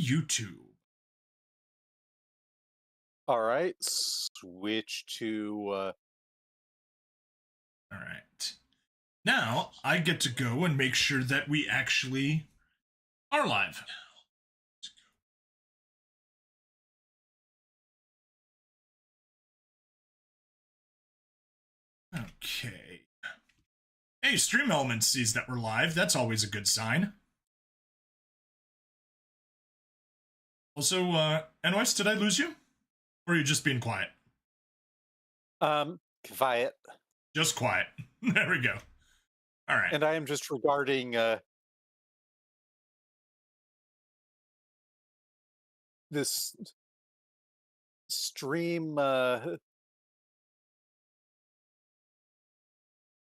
YouTube. All right, switch to All right. Now I get to go and make sure that we actually are live. Okay. Hey, Stream Elements sees that we're live. That's always a good sign. Also, Nwise, did I lose you? Or are you just being quiet? quiet. Just quiet. There we go. All right. And I am just regarding this stream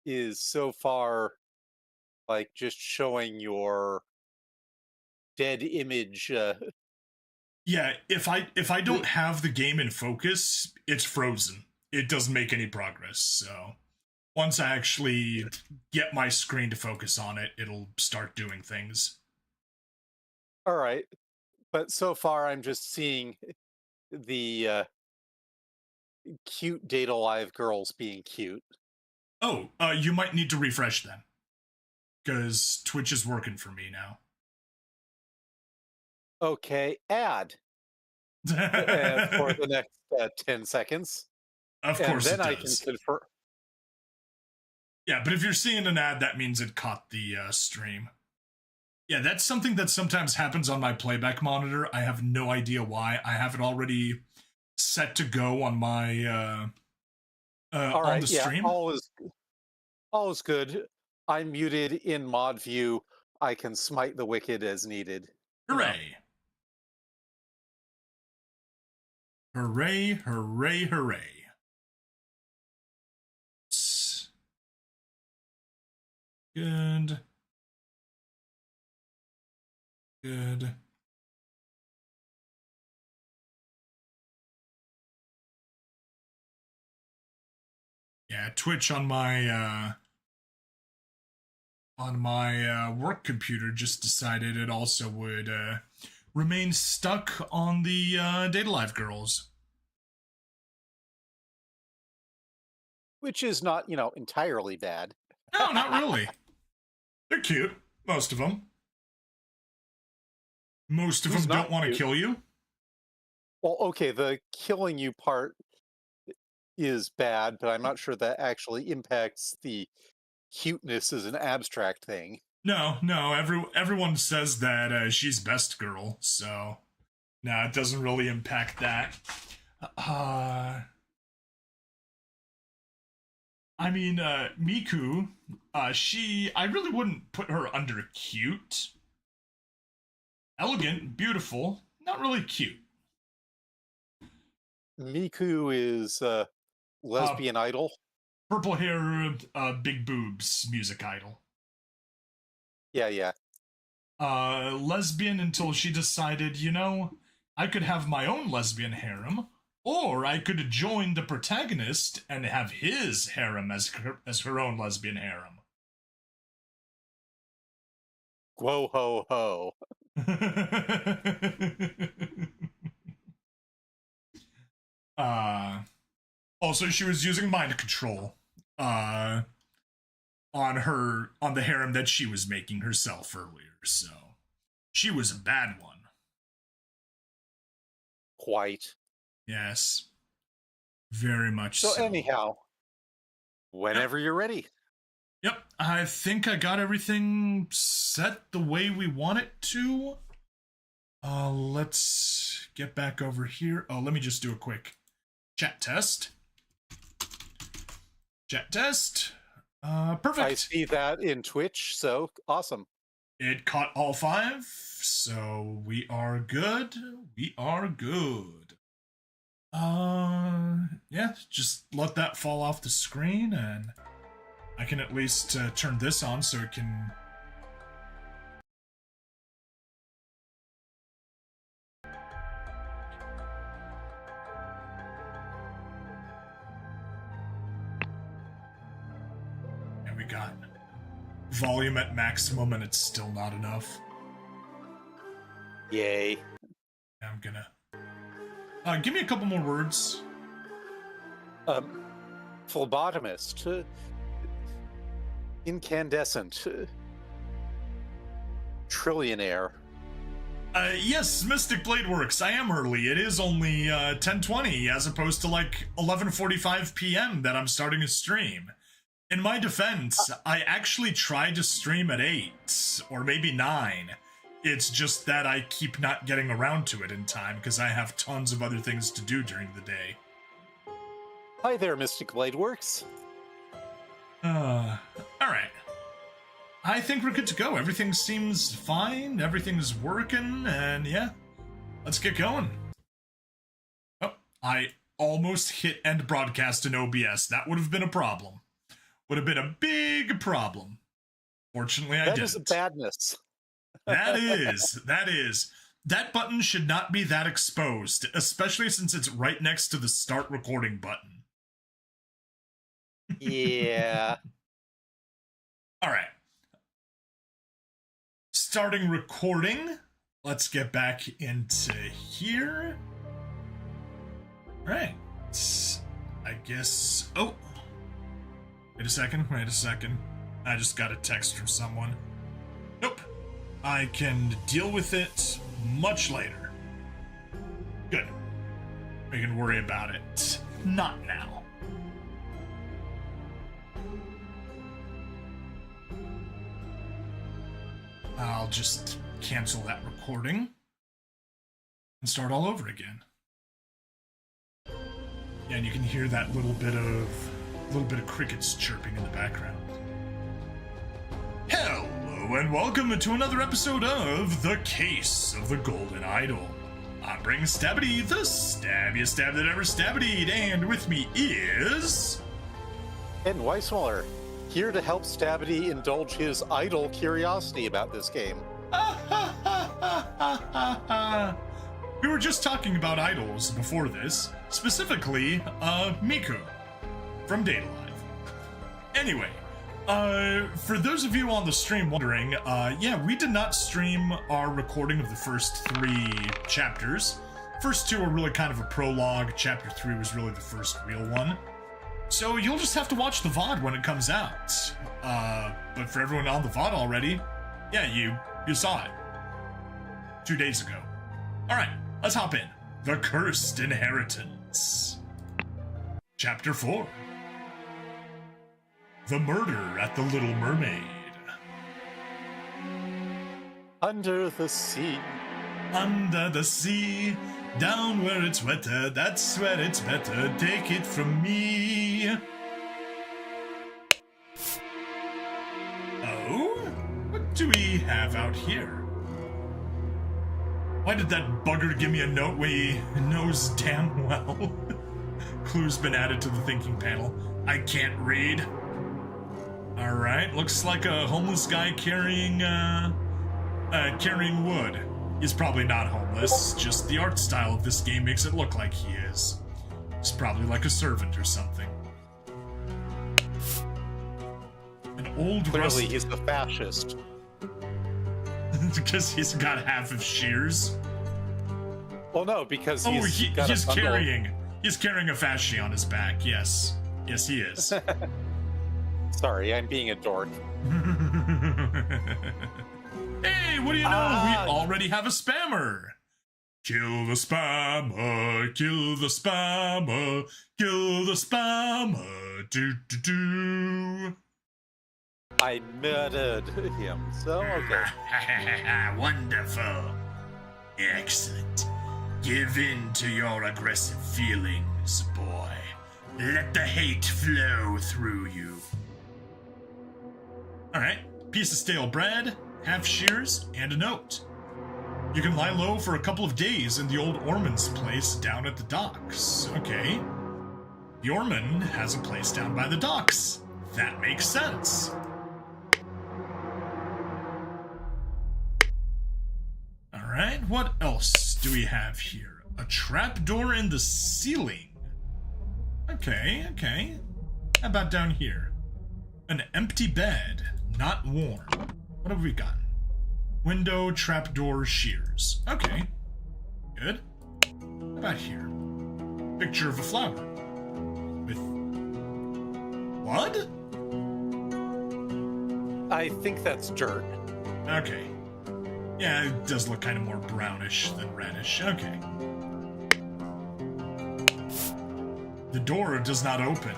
is so far like just showing your dead image. Yeah, if I don't have the game in focus, it's frozen. It doesn't make any progress. So once I actually get my screen to focus on it, it'll start doing things. All right, but so far I'm just seeing the cute Data Live girls being cute. Oh, you might need to refresh then, because Twitch is working for me now. Okay, add for the next 10 seconds. Of course, and then it I can does. confirm. Yeah, but if you're seeing an ad, that means it caught the stream. Yeah, that's something that sometimes happens on my playback monitor. I have no idea why. I have it already set to go on my All on right, the yeah, stream. all is good. I'm muted in mod view. I can smite the wicked as needed. Hooray! Hooray! Hooray! Hooray! Good. Good. Yeah, Twitch on my work computer just decided it also would remain stuck on the Data Live girls. Which is not, entirely bad. No, not really. They're cute, most of them. Most of them don't want to kill you. Well, okay, the killing you part is bad, but I'm not sure that actually impacts the cuteness as an abstract thing. No, everyone says that she's best girl, so no, it doesn't really impact that. I mean, Miku, I really wouldn't put her under cute. Elegant, beautiful, not really cute. Miku is lesbian idol. Purple hair, big boobs, music idol. Yeah. Lesbian until she decided, I could have my own lesbian harem, or I could join the protagonist and have his harem as her own lesbian harem. Whoa ho ho. Also, she was using mind control on the harem that she was making herself earlier, so she was a bad one. Quite. Yes. Very much so. So anyhow, whenever you're ready. Yep, I think I got everything set the way we want it to. Let's get back over here. Oh, let me just do a quick chat test. Chat test. Perfect. I see that in Twitch, so awesome. It caught all 5, so we are good. We are good. Yeah, just let that fall off the screen, and I can at least turn this on so it can... And we got volume at maximum, and it's still not enough. Yay. I'm gonna... give me a couple more words. Phlebotomist. Incandescent. Trillionaire. Yes, Mystic Blade Works. I am early. It is only 10:20 as opposed to like 11:45 p.m. that I'm starting a stream. In my defense, I actually tried to stream at 8 or maybe 9. It's just that I keep not getting around to it in time because I have tons of other things to do during the day. Hi there, Mystic Blade Works. Alright. I think we're good to go. Everything seems fine, everything's working, and yeah, let's get going. Oh, I almost hit end broadcast in OBS. That would have been a problem. Would have been a big problem. Fortunately, I didn't. That is a badness. That is. That button should not be that exposed, especially since it's right next to the start recording button. Yeah. All right. Starting recording. Let's get back into here. All right. I guess... Oh. Wait a second. I just got a text from someone. Nope. I can deal with it much later. Good. We can worry about it. Not now. I'll just cancel that recording and start all over again. Yeah, and you can hear that little bit of crickets chirping in the background. Hello and welcome to another episode of The Case of the Golden Idol. I'm Bring Stabbity, the stabbiest stab that ever stabbityed, and with me is... Nweismuller, here to help Stabbity indulge his idle curiosity about this game. We were just talking about idols before this, specifically, Miku from Data Live. Anyway, for those of you on the stream wondering, yeah, we did not stream our recording of the first 3 chapters. First 2 are really kind of a prologue. Chapter 3 was really the first real one. So you'll just have to watch the VOD when it comes out. But for everyone on the VOD already, yeah, you saw it 2 days ago. All right, let's hop in. The Cursed Inheritance. Chapter 4. The Murder at the Little Mermaid. Under the sea. Under the sea, down where it's wetter, that's where it's better, take it from me. Oh? What do we have out here? Why did that bugger give me a note when he knows damn well? Clue's been added to the thinking panel. I can't read. Alright, looks like a homeless guy carrying wood. He's probably not homeless, just the art style of this game makes it look like he is. He's probably like a servant or something. An old Clearly he's a fascist. Because he's got half of shears. Well, no, because he's carrying a fascie on his back, yes. Yes, he is. Sorry, I'm being a dork. Hey, what do you know? We already have a spammer. Kill the spammer, kill the spammer, kill the spammer, do. I murdered him, so okay. Wonderful. Excellent. Give in to your aggressive feelings, boy. Let the hate flow through you. Alright, piece of stale bread, half shears, and a note. You can lie low for a couple of days in the old Orman's place down at the docks. Okay. The Orman has a place down by the docks. That makes sense. Alright, what else do we have here? A trapdoor in the ceiling. Okay. How about down here? An empty bed, not warm. What have we got? Window, trapdoor, shears. Okay. Good. How about here? Picture of a flower. With blood? I think that's dirt. Okay. Yeah, it does look kind of more brownish than reddish. Okay. The door does not open.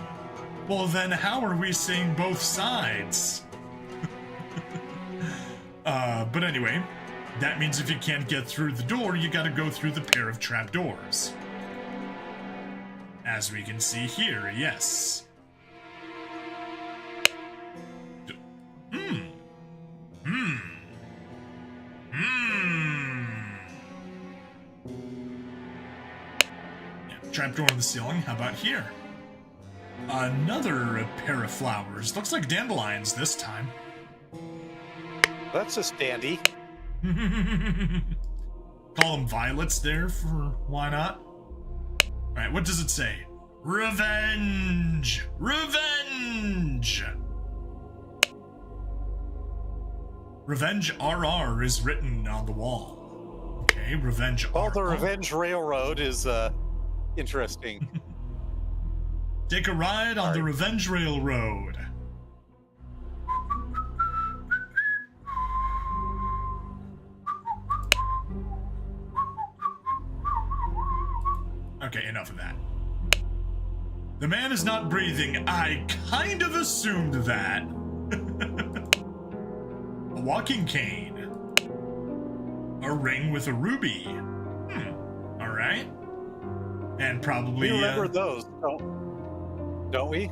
Well, then how are we seeing both sides? But anyway, that means if you can't get through the door, you gotta go through the pair of trapdoors. As we can see here, yes. Yeah, trapdoor in the ceiling. How about here? Another pair of flowers. Looks like dandelions this time. That's just dandy. Call them violets there for why not? Alright, what does it say? Revenge! Revenge! Revenge RR is written on the wall. Okay, Revenge RR. Well, the Revenge Railroad is interesting. Take a ride on the Revenge Railroad. Okay, enough of that. The man is not breathing. I kind of assumed that. A walking cane. A ring with a ruby. Alright. And probably... We remember those, don't we?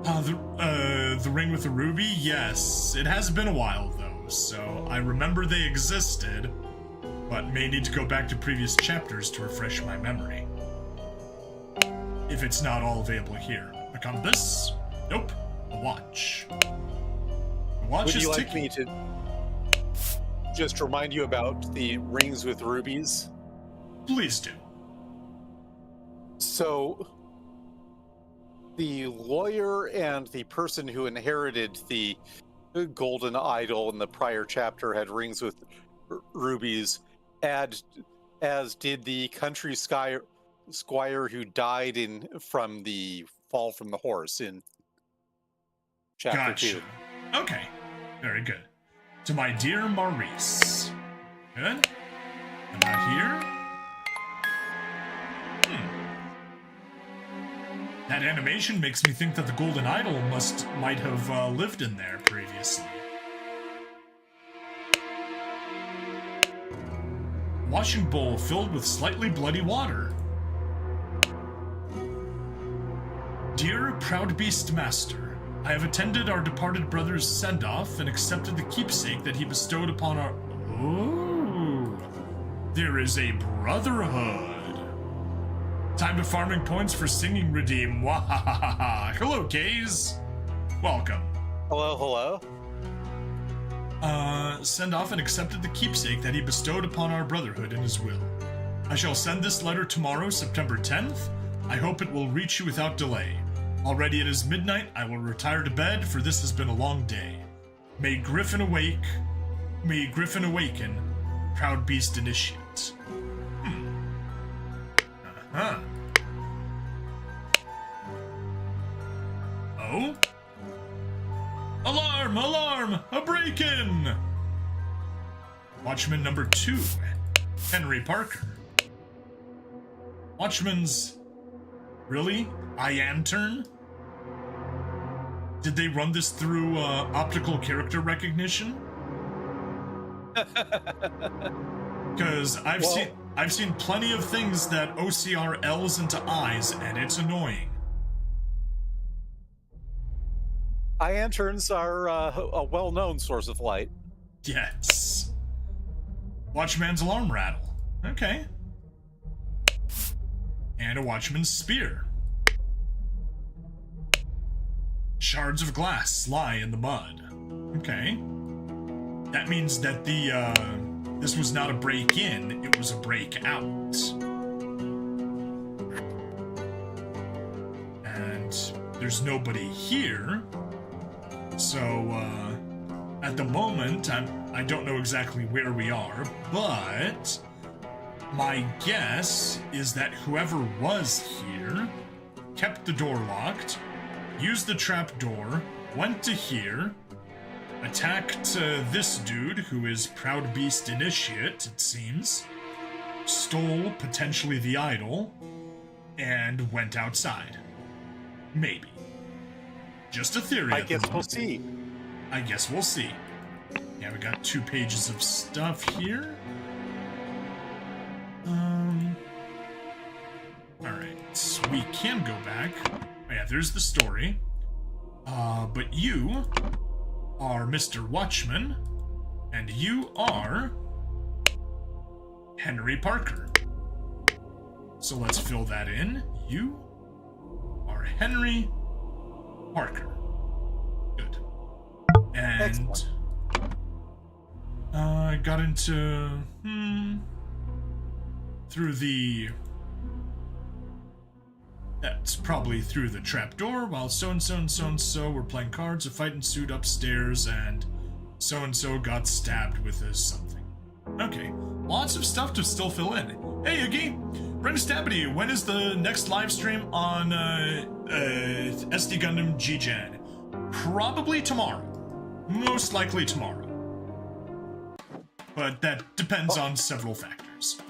The ring with the ruby? Yes. It has been a while, though, so I remember they existed, but may need to go back to previous chapters to refresh my memory. If it's not all available here. A compass? Nope. A watch. The watch Would is you like ticking. me to just remind you about the rings with rubies? Please do. So, the lawyer and the person who inherited the golden idol in the prior chapter had rings with rubies, as did the country squire who died from the fall from the horse in chapter 2. Okay, very good. To my dear Maurice. Good. About here. That animation makes me think that the golden idol might have lived in there previously. Washing bowl filled with slightly bloody water. Dear Proud Beast Master, I have attended our departed brother's send-off and accepted the keepsake that he bestowed upon our... Oh, there is a brotherhood. Time to farming points for singing redeem. Wahahaha. Hello, Kays. Welcome. Hello. Send off and accepted the keepsake that he bestowed upon our brotherhood in his will. I shall send this letter tomorrow, September 10th. I hope it will reach you without delay. Already it is midnight. I will retire to bed, for this has been a long day. May Griffin awaken. Proud Beast Initiate. Oh? Alarm! Alarm! A break-in! Watchman number 2, Henry Parker. Watchman's... Really? Iantern? Did they run this through optical character recognition? Because I've seen plenty of things that OCR L's into I's, and it's annoying. Ianterns are a well-known source of light. Yes. Watchman's alarm rattle. Okay. And a watchman's spear. Shards of glass lie in the mud. Okay. That means that this was not a break-in, it was a break-out. And there's nobody here. So, at the moment, I don't know exactly where we are, but My guess is that whoever was here kept the door locked, used the trap door, went to here, attacked this dude, who is Proud Beast Initiate, it seems, stole potentially the idol, and went outside. Maybe. Just a theory. I guess we'll see. I guess we'll see. Yeah, we got 2 pages of stuff here. Alright, so we can go back. Oh yeah, there's the story. But you are Mr. Watchman, and you are Henry Parker. So let's fill that in. You are Henry Parker. Good. And I got into through the that's probably through the trapdoor while so-and-so and so-and-so were playing cards. A fight ensued upstairs and so-and-so got stabbed with a something. Okay, lots of stuff to still fill in. Hey, Iggy! Brenda Stabity, when is the next live stream on SD Gundam G-Gen? Probably tomorrow. Most likely tomorrow. But that depends on several factors.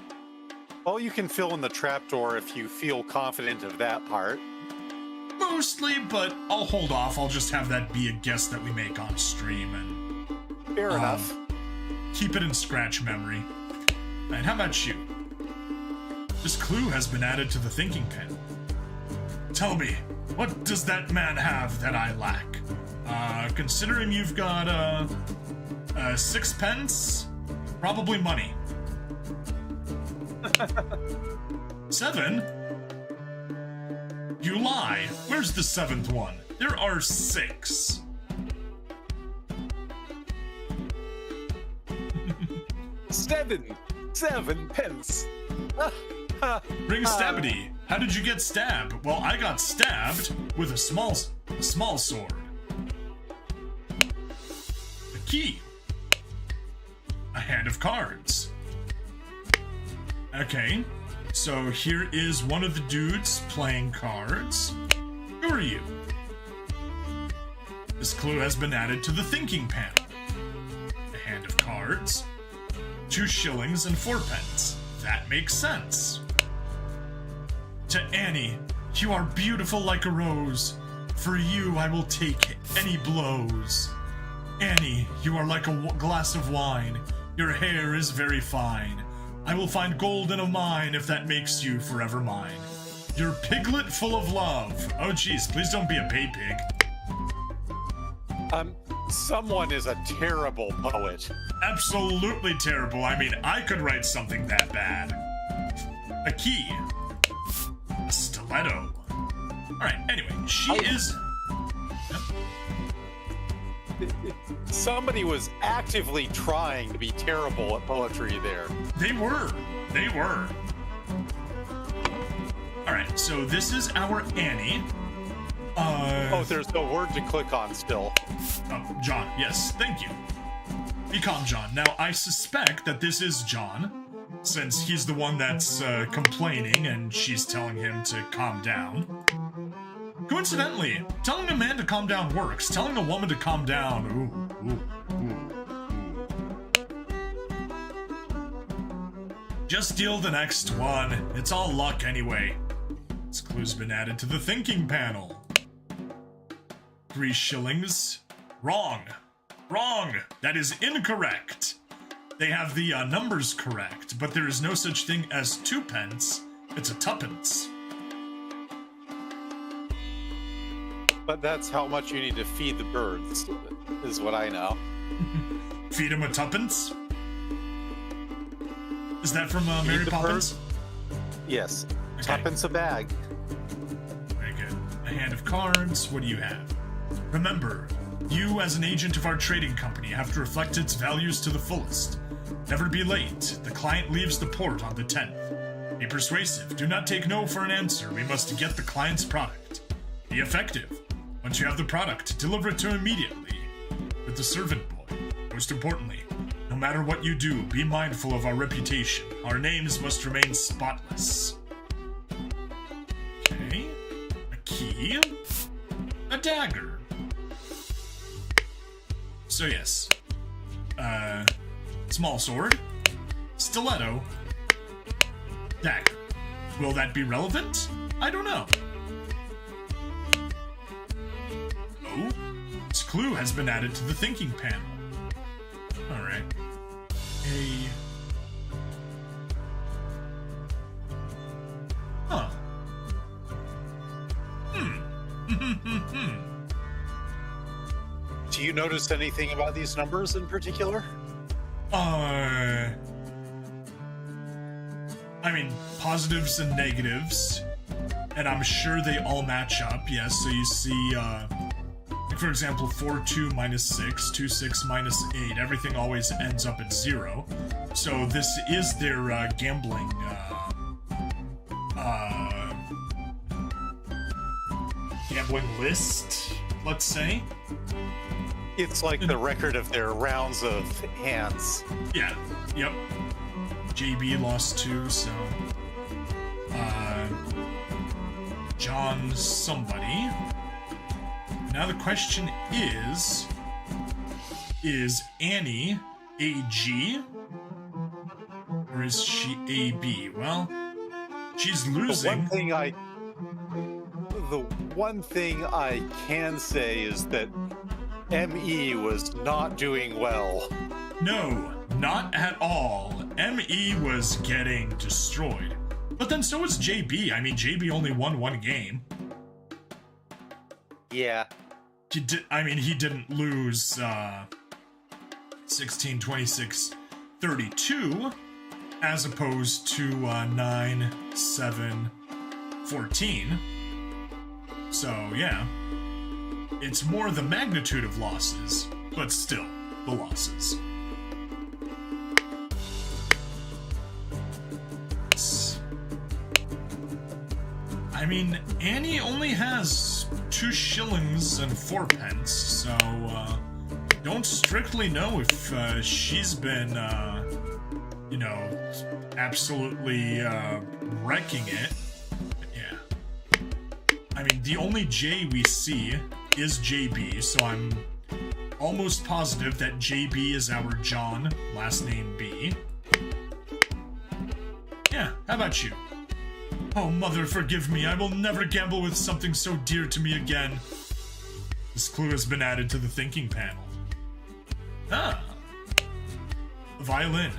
Well, you can fill in the trapdoor if you feel confident of that part. Mostly, but I'll hold off. I'll just have that be a guess that we make on stream and Fair enough. keep it in scratch memory. And how about you? This clue has been added to the thinking panel. Tell me, what does that man have that I lack? Considering you've got 6 pence, probably money. 7? You lie. Where's the 7th one? There are 6. Seven pence. Ring Stabity. How did you get stabbed? Well, I got stabbed with a small sword. A key. A hand of cards. Okay, so here is one of the dudes playing cards. Who are you? This clue has been added to the thinking panel. A hand of cards, 2 shillings and 4 pence. That makes sense. To Annie, you are beautiful like a rose. For you, I will take any blows. Annie, you are like a glass of wine. Your hair is very fine. I will find gold in a mine if that makes you forever mine. You're piglet full of love. Oh geez, please don't be a bay pig. Someone is a terrible poet. Absolutely terrible. I mean, I could write something that bad. A key. A stiletto. Alright, anyway, she is... Somebody was actively trying to be terrible at poetry there. They were. Alright, so this is our Annie. Oh, there's no word to click on still. Oh, John, yes, thank you. Be calm, John. Now, I suspect that this is John, since he's the one that's complaining and she's telling him to calm down. Coincidentally, telling a man to calm down works. Telling a woman to calm down, Just deal the next one. It's all luck anyway. This clue's been added to the thinking panel. 3 shillings. Wrong. That is incorrect. They have the numbers correct, but there is no such thing as 2 pence. It's a 2pence. But that's how much you need to feed the birds, is what I know. Feed him a 2pence? Is that from Mary Poppins? Yes. Okay. 2pence a bag. Very good. A hand of cards. What do you have? Remember, you as an agent of our trading company have to reflect its values to the fullest. Never be late. The client leaves the port on the 10th. Be persuasive. Do not take no for an answer. We must get the client's product. Be effective. Once you have the product, deliver it to him immediately with the servant boy. Most importantly, no No matter what you do, be mindful of our reputation. Our names must remain spotless. Okay. A key. A dagger. So yes. Small sword. Stiletto. Dagger. Will that be relevant? I don't know. Oh, this clue has been added to the thinking panel. Alright. Huh. Do you notice anything about these numbers in particular? I mean, positives and negatives, and I'm sure they all match up, yes, so you see, like for example, 4, 2 minus 6, 2, 6 minus 8, everything always ends up at 0, so this is their, gambling, gambling list, let's say. It's like the record of their rounds of hands. Yeah, yep. JB lost 2, so John somebody. Now the question is Annie AG or is she AB? Well, she's losing. The one thing I can say is that ME was not doing well. No, not at all. ME was getting destroyed. But then so was JB. I mean, JB only won 1 game. Yeah. He didn't lose 16, 26, 32, as opposed to 9, 7, 14. So, yeah. It's more the magnitude of losses, but still, the losses. I mean, Annie only has 2 shillings and 4 pence, so, don't strictly know if, she's been, you know, absolutely, wrecking it. But yeah. I mean, the only J we see is JB, so I'm almost positive that JB is our John, last name B. Yeah, how about you? Oh, mother, forgive me. I will never gamble with something so dear to me again. This clue has been added to the thinking panel. Ah. A violin.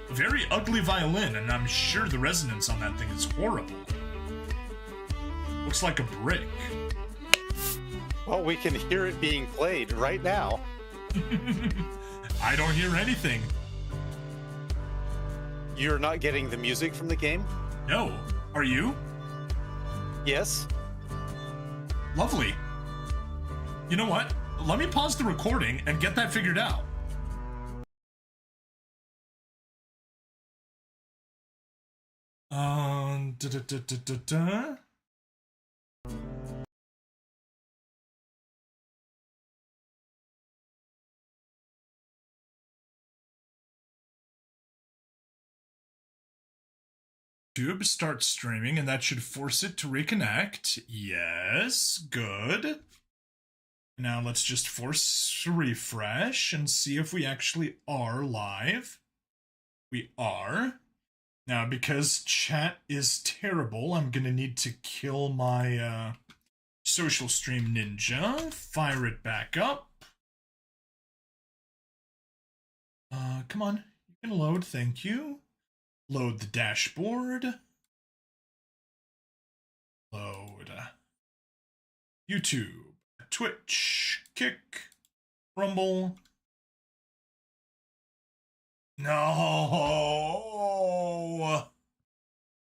A very ugly violin, and I'm sure the resonance on that thing is horrible. Looks like a brick. Well, we can hear it being played right now. I don't hear anything. You're not getting the music from the game? No. Are you? Yes. Lovely. You know what? Let me pause the recording and get that figured out. Da-da-da-da-da-da. YouTube starts streaming, and that should force it to reconnect. Yes, good. Now let's just force refresh and see if we actually are live. We are. Now, because chat is terrible, I'm gonna need to kill my social stream ninja, fire it back up. Come on, you can load, thank you. Load the dashboard. Load. YouTube, Twitch, Kick, Rumble. No.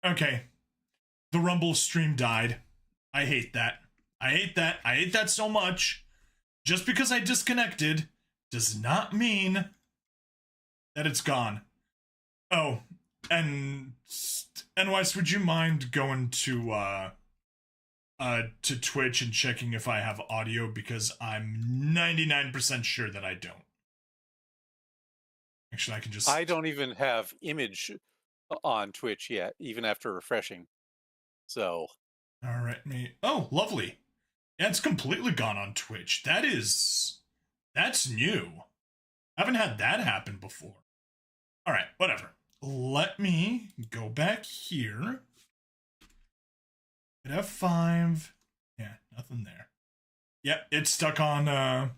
Okay. The Rumble stream died. I hate that. I hate that. I hate that so much. Just because I disconnected does not mean that it's gone. Oh, and Nweiss, would you mind going to Twitch and checking if I have audio, because I'm 99% sure that I don't. Actually, I can just... I don't even have image on Twitch yet, even after refreshing. So, All right, me. Oh, lovely. Yeah, it's completely gone on Twitch. That's new. Haven't had that happen before. All right, whatever. Let me go back here. Hit F5. Yeah, nothing there. Yep, it's stuck on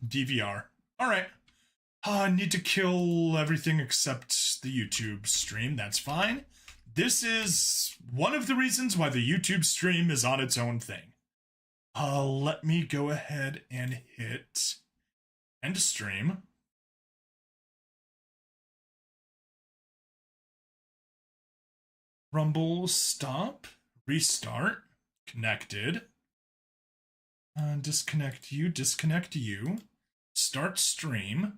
DVR. All right. I need to kill everything except the YouTube stream. That's fine. This is one of the reasons why the YouTube stream is on its own thing. Let me go ahead and hit end stream. Rumble, stop, restart, connected. Disconnect you, start stream.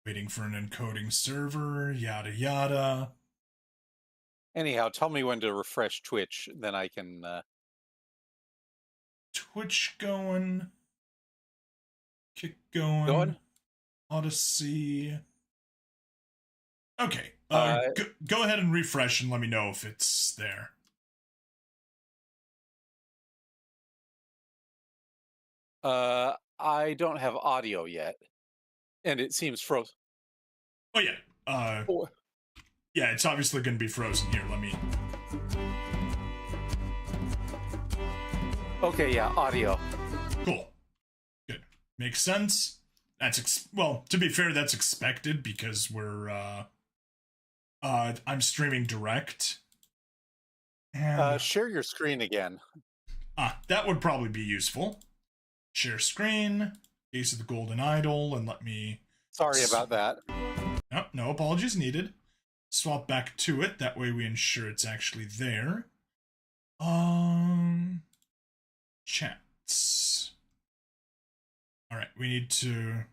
Waiting for an encoding server, yada yada. anyhow, tell me when to refresh Twitch, then I can. Twitch going. Kick going. Going? Odyssey. Okay. Go ahead and refresh and let me know if it's there. I don't have audio yet, and it seems frozen. Oh yeah. Yeah, it's obviously going to be frozen here. Let me. Okay, yeah, audio. Cool. Good. Makes sense. That's well, to be fair, that's expected because we're I'm streaming direct. And Share your screen again. That would probably be useful. Share screen, Case of the Golden Idol, and let me... Sorry about that. No apologies needed. Swap back to it, that way we ensure it's actually there. Chats. Alright, we need to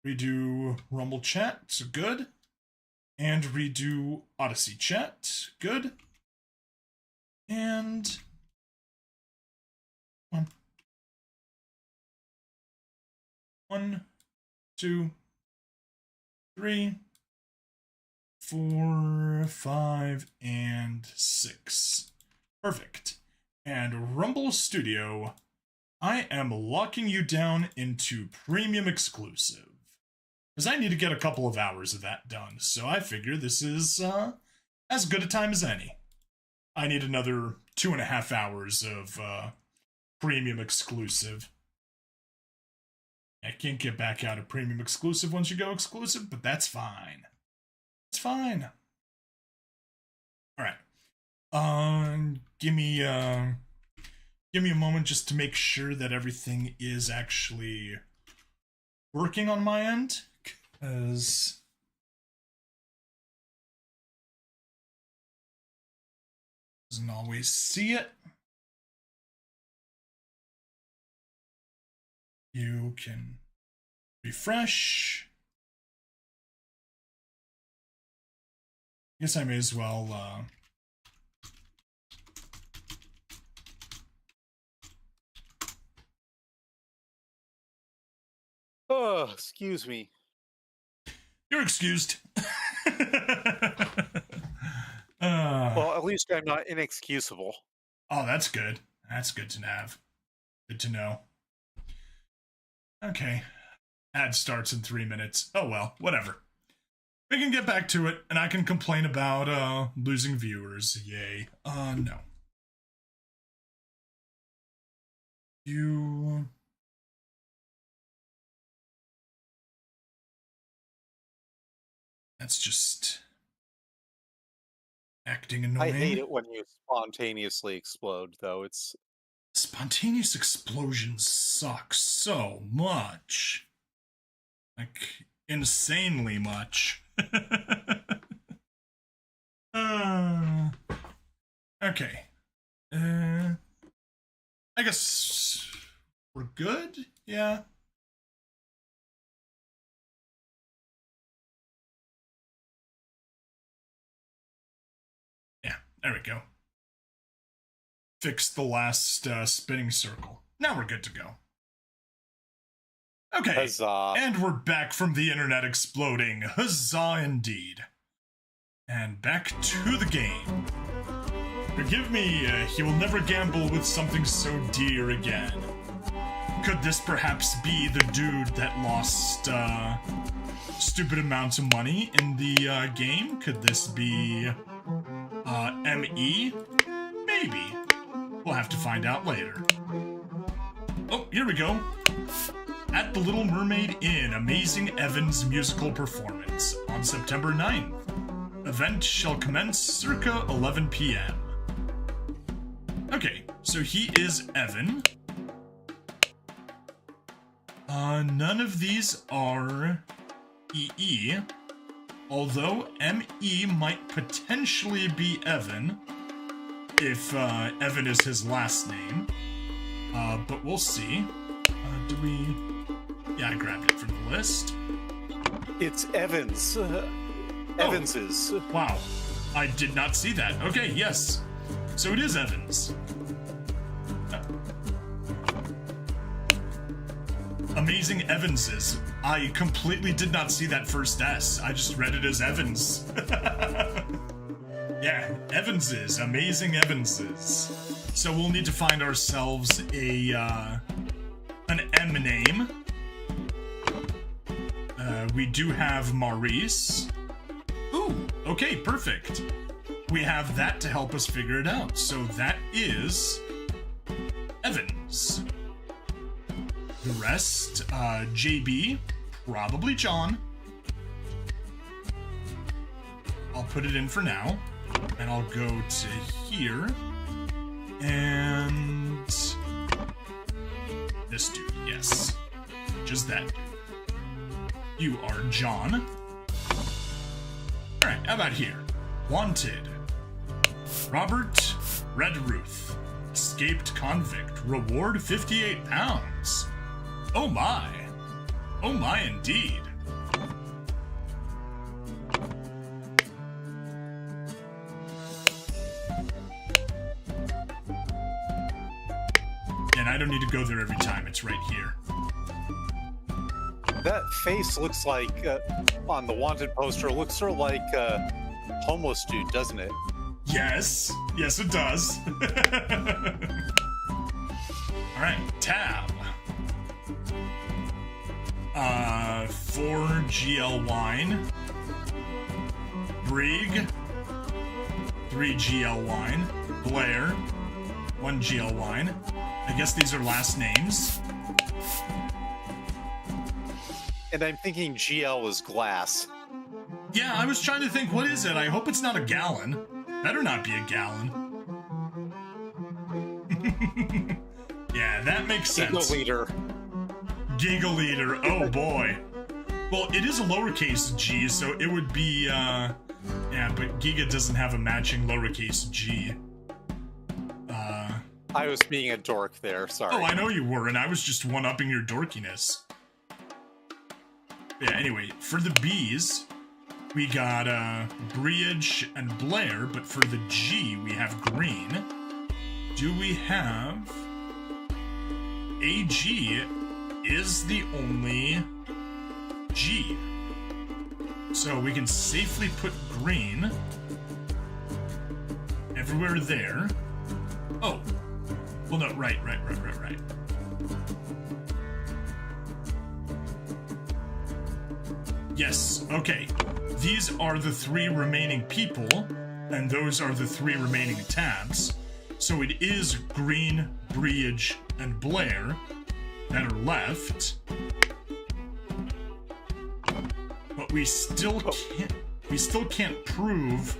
redo Rumble chat, so good. And redo Odyssey chat, good. And... One, 2, 3, 4, 5, and 6. Perfect. And Rumble Studio, I am locking you down into premium exclusive. Because I need to get a couple of hours of that done, so I figure this is as good a time as any. I need another 2.5 hours of premium exclusive. I can't get back out of premium exclusive once you go exclusive, but that's fine. It's fine. All right. Give me a moment just to make sure that everything is actually working on my end, because doesn't always see it. You can refresh. I guess I may as well Oh, excuse me. You're excused. Well, at least I'm not inexcusable. Oh, that's good. That's good to have. Good to know. Okay. Ad starts in 3 minutes. Oh well, whatever. We can get back to it, and I can complain about losing viewers. Yay. No. You... That's just acting annoying. I hate it when you spontaneously explode, though. It's Spontaneous explosions suck so much. Like, insanely much. Okay. I guess we're good? Yeah. Yeah, there we go. Fix the last spinning circle. Now we're good to go. Okay, Huzzah. and we're back from the internet exploding. Huzzah indeed. And back to the game. Forgive me, he will never gamble with something so dear again. Could this perhaps be the dude that lost, stupid amounts of money in the, game? Could this be, M.E.? Maybe. We'll have to find out later. Oh, here we go. At the Little Mermaid Inn, Amazing Evan's musical performance on September 9th. Event shall commence circa 11 p.m. Okay, so he is Evan. None of these are EE, although ME might potentially be Evan, if Evan is his last name. But we'll see. Do we... Yeah, I grabbed it from the list. It's Evans. Evans's. Oh, wow. I did not see that. Okay, yes. So it is Evans. Amazing Evans's. I completely did not see that first S. I just read it as Evans. Yeah, Evans's. Amazing Evans's. So we'll need to find ourselves an M name. We do have Maurice. Ooh, okay, perfect. We have that to help us figure it out. So that is Evans. The rest, JB, probably John. I'll put it in for now. And I'll go to here. And this dude, yes. Just that dude. You are John. Alright, how about here? Wanted. Robert Redruth. Escaped convict. Reward £58. Oh my. Oh my indeed. And I don't need to go there every time. It's right here. That face looks like, on the wanted poster, looks sort of like a homeless dude, doesn't it? Yes. Yes, it does. Alright, tab. 4 GL wine. Brig. 3 GL wine. Blair. 1 GL wine. I guess these are last names. And I'm thinking GL is glass. Yeah, I was trying to think, what is it? I hope it's not a gallon. Better not be a gallon. Yeah, that makes sense. Gigaliter. Gigaliter, oh boy. Well, it is a lowercase g, so it would be, yeah, but Giga doesn't have a matching lowercase g. I was being a dork there, sorry. Oh, I know you were, and I was just one-upping your dorkiness. Yeah, anyway, for the B's, we got, Briage and Blair, but for the G, we have Green. Do we have... AG is the only G. So we can safely put Green everywhere there. Oh. Well, no, right. Yes, okay. These are the 3 remaining people, and those are the 3 remaining tabs. So it is Green, Briage, and Blair that are left. But we still can't prove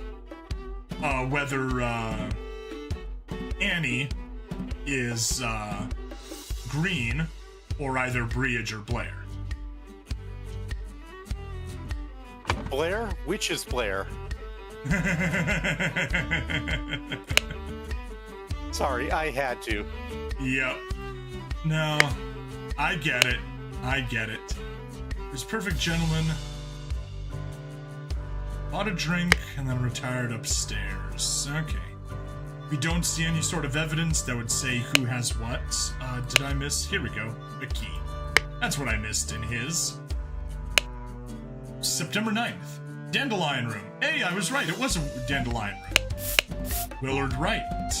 whether Annie is Green or either Briage or Blair. Blair? Which is Blair? Sorry, I had to. Yep. No, I get it. This perfect gentleman bought a drink and then retired upstairs. Okay. We don't see any sort of evidence that would say who has what. Did I miss? Here we go. A key. That's what I missed in his. September 9th. Dandelion Room. Hey, I was right. It was a Dandelion Room. Willard Wright.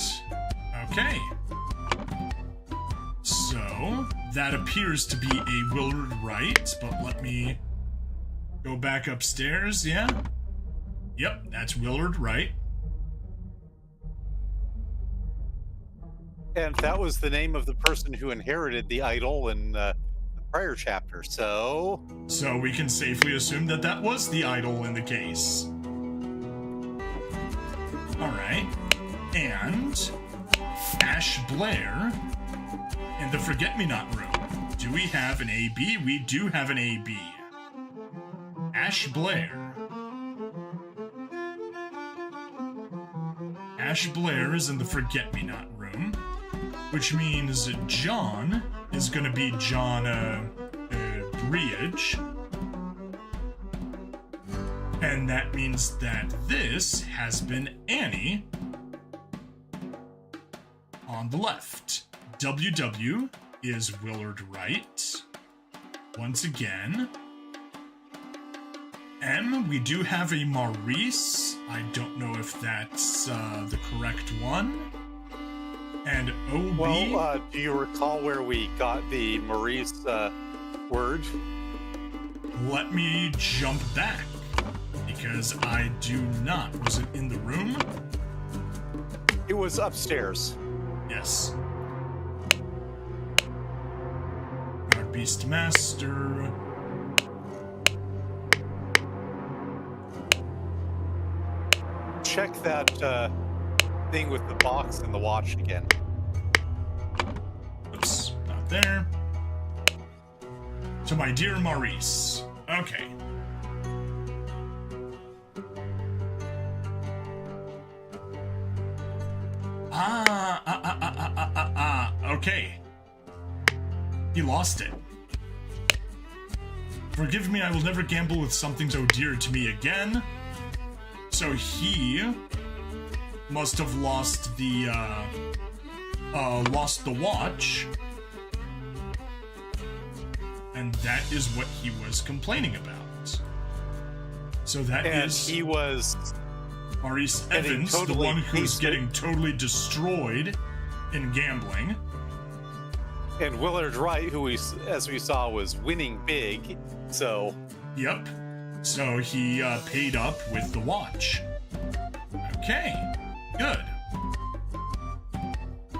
Okay. So, that appears to be a Willard Wright, but let me go back upstairs, yeah? Yep, that's Willard Wright. And that was the name of the person who inherited the idol in the prior chapter, so... So we can safely assume that that was the idol in the case. Alright. And Ash Blair in the Forget-Me-Not room. Do we have an AB? We do have an AB. Ash Blair. Ash Blair is in the Forget-Me-Not room, which means John is going to be John Briage. And that means that this has been Annie on the left. WW is Willard Wright. Once again. M, we do have a Maurice. I don't know if that's the correct one. And OB. Well, do you recall where we got the Maurice word? Let me jump back, because I do not. Was it in the room? It was upstairs. Yes. Our Beastmaster. Check that thing with the box and the watch again. Oops, not there. To my dear Maurice. Okay. Okay. He lost it. Forgive me, I will never gamble with something so dear to me again. So he must have lost the watch. And that is what he was complaining about. So that is he was Maurice Evans, the one who's getting totally destroyed in gambling. And Willard Wright, who we, as we saw, was winning big. So yep. So he paid up with the watch. Okay, good.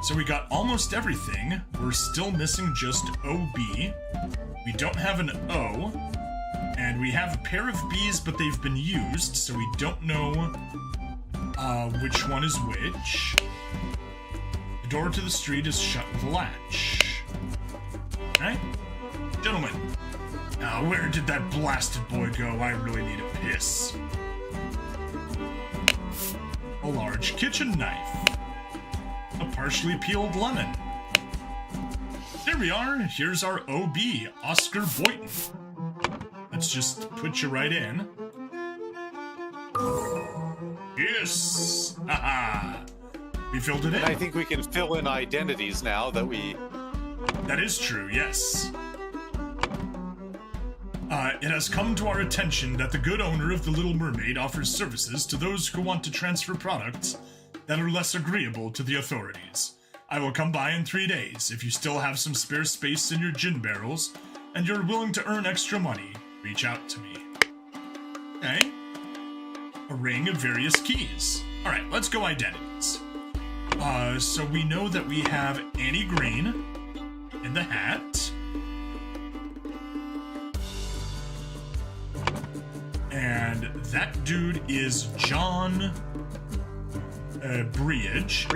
So we got almost everything. We're still missing just OB. We don't have an O. And we have a pair of B's, but they've been used, so we don't know which one is which. The door to the street is shut with a latch. Alright? Gentlemen, where did that blasted boy go? I really need a piss. A large kitchen knife. A partially peeled lemon. There we are. Here's our OB, Oscar Boynton. Let's just put you right in. Yes! Haha! We filled it in. And I think we can fill in identities now that we... That is true, yes. It has come to our attention that the good owner of the Little Mermaid offers services to those who want to transfer products that are less agreeable to the authorities. I will come by in 3 days. If you still have some spare space in your gin barrels and you're willing to earn extra money, reach out to me. Okay. A ring of various keys. Alright, let's go identities. So we know that we have Annie Green in the hat. And that dude is John Briage.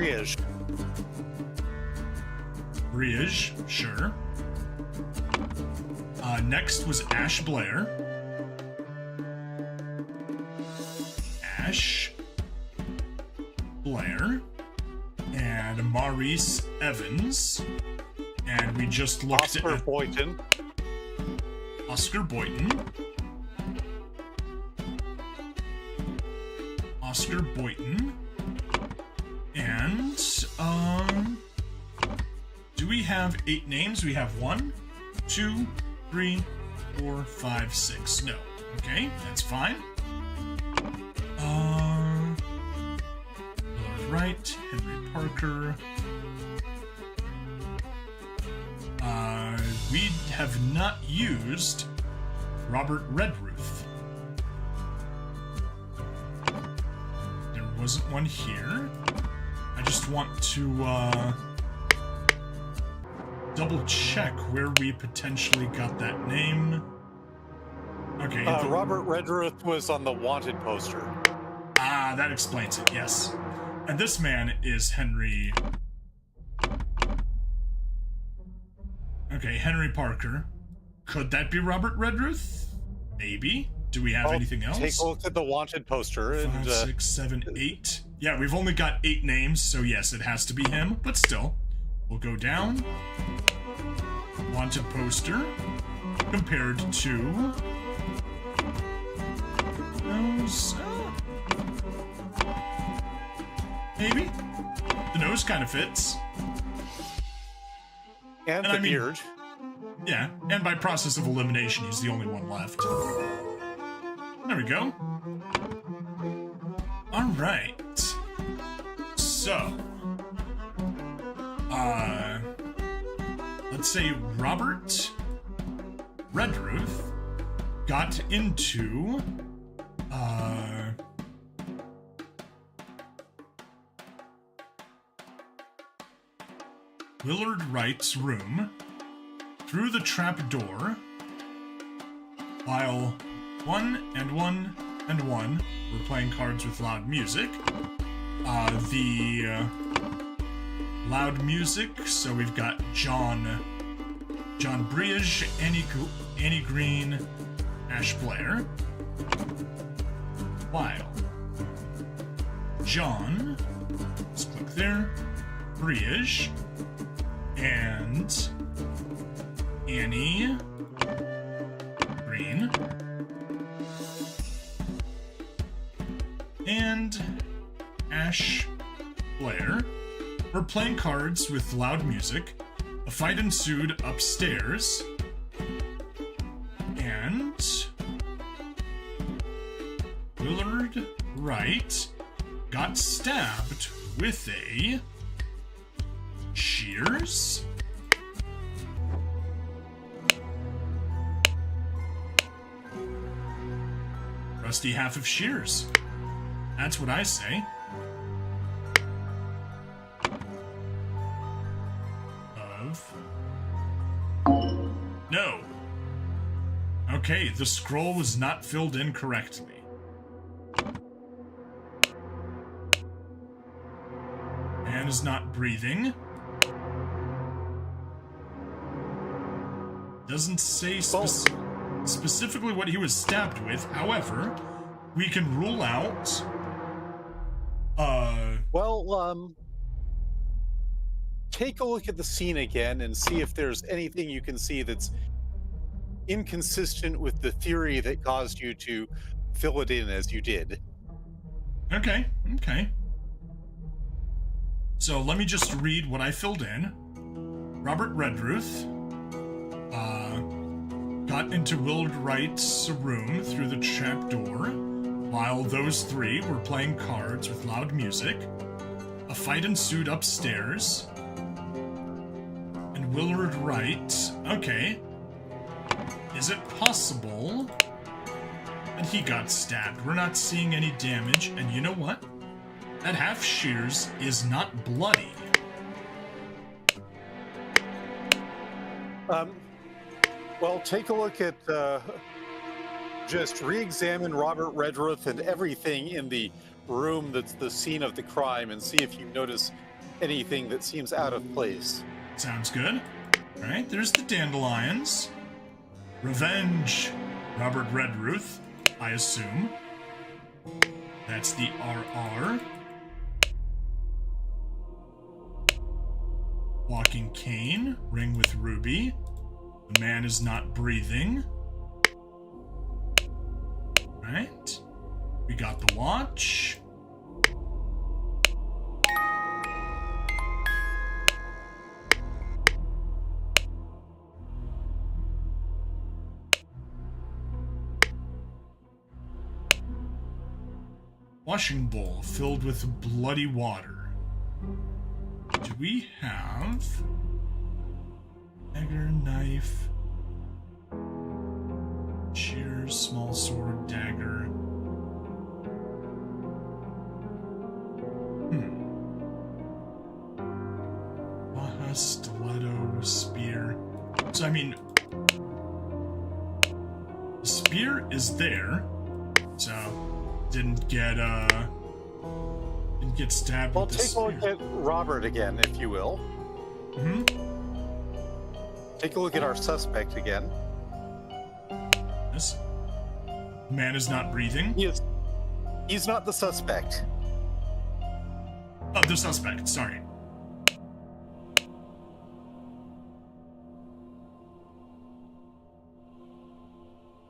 Briage, sure. Next was Ash Blair. Ash Blair. And Maurice Evans. And we just looked at... Oscar Boynton. Oscar Boynton. Oscar Boynton. And Do we have 8 names? We have 1, 2, 3, 4, 5, 6. No. Okay, that's fine. Right, Henry Parker. We have not used Robert Redruth. There wasn't one here. I just want to double check where we potentially got that name. Okay. Robert Redruth was on the wanted poster. Ah, that explains it, yes. And this man is Henry... Okay, Henry Parker. Could that be Robert Redruth? Maybe. Do we have anything else? Take a look at the wanted poster. 5, 6, 7, 8. Yeah, we've only got 8 names, so yes, it has to be him. But still, we'll go down. Wanted poster compared to those. Maybe the nose kind of fits, and the beard. Yeah, and by process of elimination, he's the only one left. There we go. All right. So, let's say Robert Redruth got into, Willard Wright's room through the trap door while 1 and 1 and 1 were playing cards with loud music. The loud music, so we've got John Breage, Annie Green, Ash Blair. While John, let's click there, Breage, and Annie Green, and Ash Blair were playing cards with loud music. A fight ensued upstairs, and Willard Wright got stabbed with a shears. Rusty half of shears. That's what I say. No. Okay, the scroll was not filled in correctly. Man is not breathing. Doesn't say specifically what he was stabbed with. However, we can rule out... take a look at the scene again and see if there's anything you can see that's inconsistent with the theory that caused you to fill it in as you did. Okay. So let me just read what I filled in. Robert Redruth got into Willard Wright's room through the trap door while those 3 were playing cards with loud music. A fight ensued upstairs. And Willard Wright... Okay. Is it possible that he got stabbed? We're not seeing any damage, and you know what? That half shears is not bloody. Well, take a look at... just re-examine Robert Redruth and everything in the room that's the scene of the crime and see if you notice anything that seems out of place. Sounds good. All right, there's the dandelions. Revenge, Robert Redruth, I assume. That's the RR. Walking cane, ring with ruby. The man is not breathing. Right. We got the watch. washing bowl filled with bloody water. Do we have dagger, knife, shears, small sword, dagger? Baja, stiletto, spear. So I mean, the spear is there, so didn't get stabbed Well, with the take a look spear. at Robert again, if you will. Mm-hmm. Take a look at our suspect again. Yes. Man is not breathing. He's not the suspect. Oh, the suspect, sorry.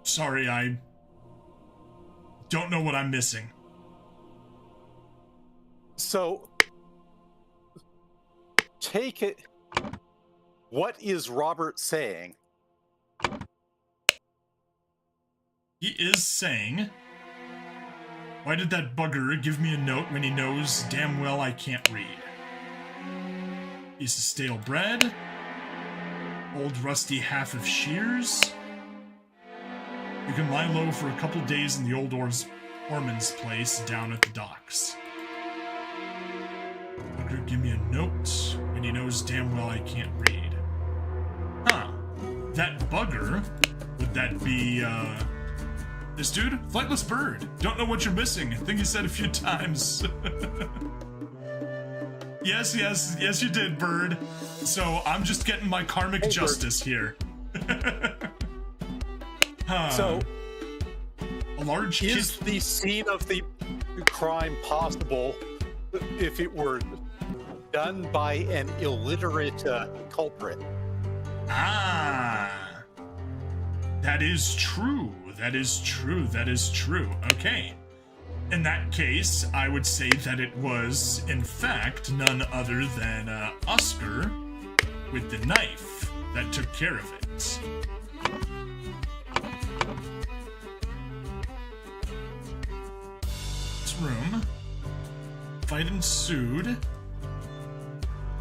Sorry, I don't know what I'm missing. So, take it. What is Robert saying? He is saying, why did that bugger give me a note when he knows damn well I can't read? Piece of stale bread, old rusty half of shears. You can lie low for a couple days in the old Orman's place down at the docks. Bugger give me a note when he knows damn well I can't read. Huh. That bugger, would that be, this dude? Flightless bird. Don't know what you're missing. I think you said a few times. Yes, you did, bird. So I'm just getting my karmic justice here. So, a large is the scene of the crime possible if it were done by an illiterate culprit? Ah, that is true. That is true. That is true. Okay. In that case, I would say that it was, in fact, none other than Oscar with the knife that took care of it. This room. Fight ensued.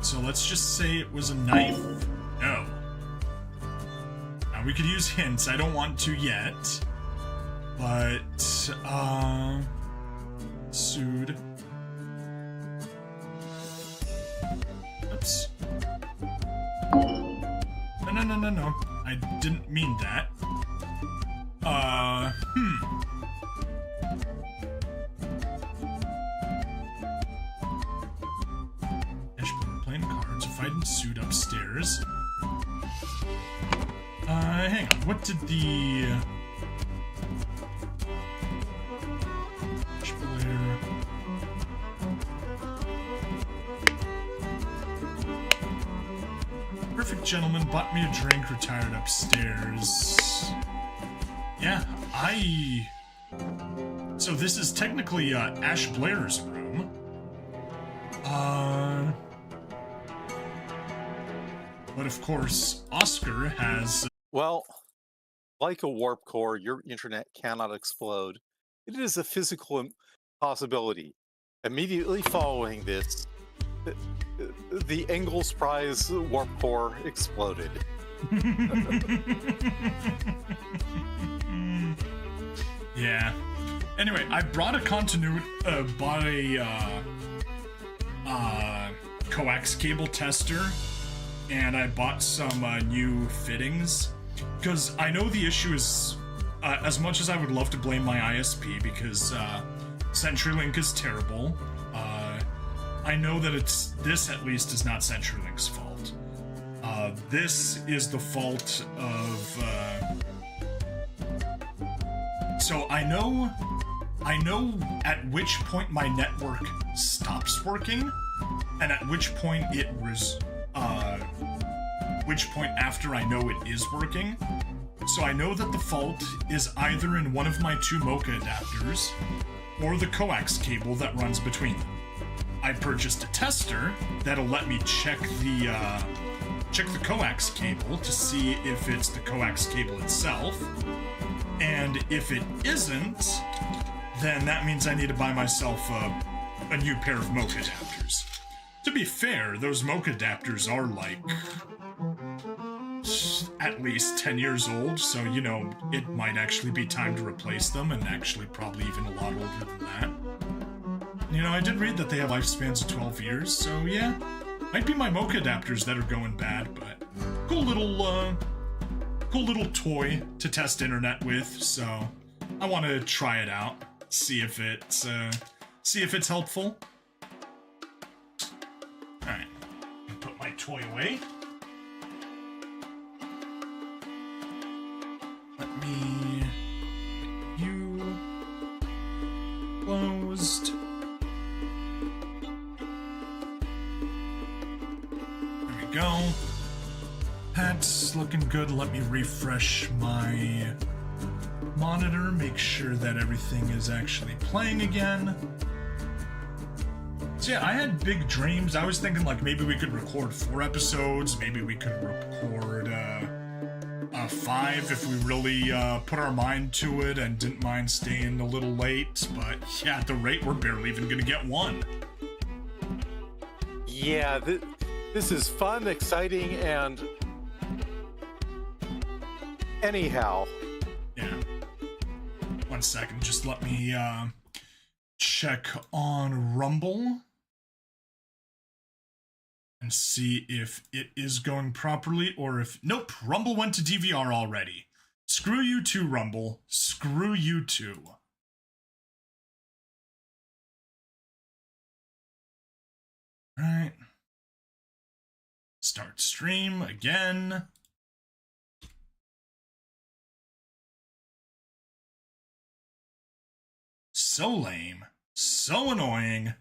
So let's just say it was a knife. No. Now we could use hints. I don't want to yet. But, sued. Oops. No. I didn't mean that. Ashburn playing cards. A fight ensued upstairs. Hang on. What did the... Perfect gentleman bought me a drink, retired upstairs. Yeah, so this is technically Ash Blair's room. But of course, Oscar has... Well, like a warp core, your internet cannot explode. It is a physical possibility. Immediately following this, the Engels Prize warp core exploded. Yeah. Anyway, I brought a coax cable tester, and I bought some new fittings, because I know the issue is, as much as I would love to blame my ISP, because CenturyLink is terrible, I know that this at least is not CenturyLink's fault. This is the fault of, so I know at which point my network stops working, and at which point which point after I know it is working. So I know that the fault is either in one of my two Mocha adapters, or the coax cable that runs between them. I purchased a tester that'll let me check the coax cable to see if it's the coax cable itself, and if it isn't, then that means I need to buy myself a new pair of mocha adapters. To be fair, those mocha adapters are like at least 10 years old, so you know, it might actually be time to replace them, and actually probably even a lot older than that. You know, I did read that they have lifespans of 12 years, so yeah, might be my mocha adapters that are going bad, but cool little toy to test internet with, so I want to try it out, see if it's helpful. All right, put my toy away. Let me get you closed. There we go. That's looking good. Let me refresh my monitor, make sure that everything is actually playing again. So yeah, I had big dreams. I was thinking like maybe we could record 4 episodes, maybe we could record 5 if we really put our mind to it and didn't mind staying a little late, but yeah, at the rate we're barely even gonna get 1. Yeah, this is fun, exciting, and anyhow. Yeah. 1 second, just let me check on Rumble and see if it is going properly, or if... Nope, Rumble went to DVR already. Screw you too, Rumble. Screw you too. Alright. Start stream again. So lame. So annoying.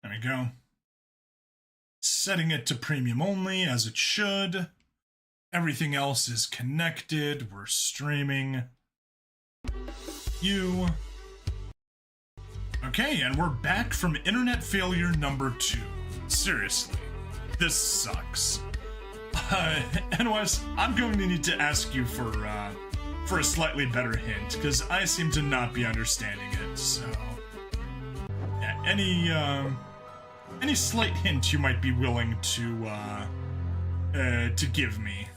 There we go. Setting it to premium only, as it should. Everything else is connected. We're streaming. Okay, and we're back from internet failure number 2. Seriously, this sucks. Anyways, I'm going to need to ask you for a slightly better hint, because I seem to not be understanding it, so... Yeah, any slight hint you might be willing to give me.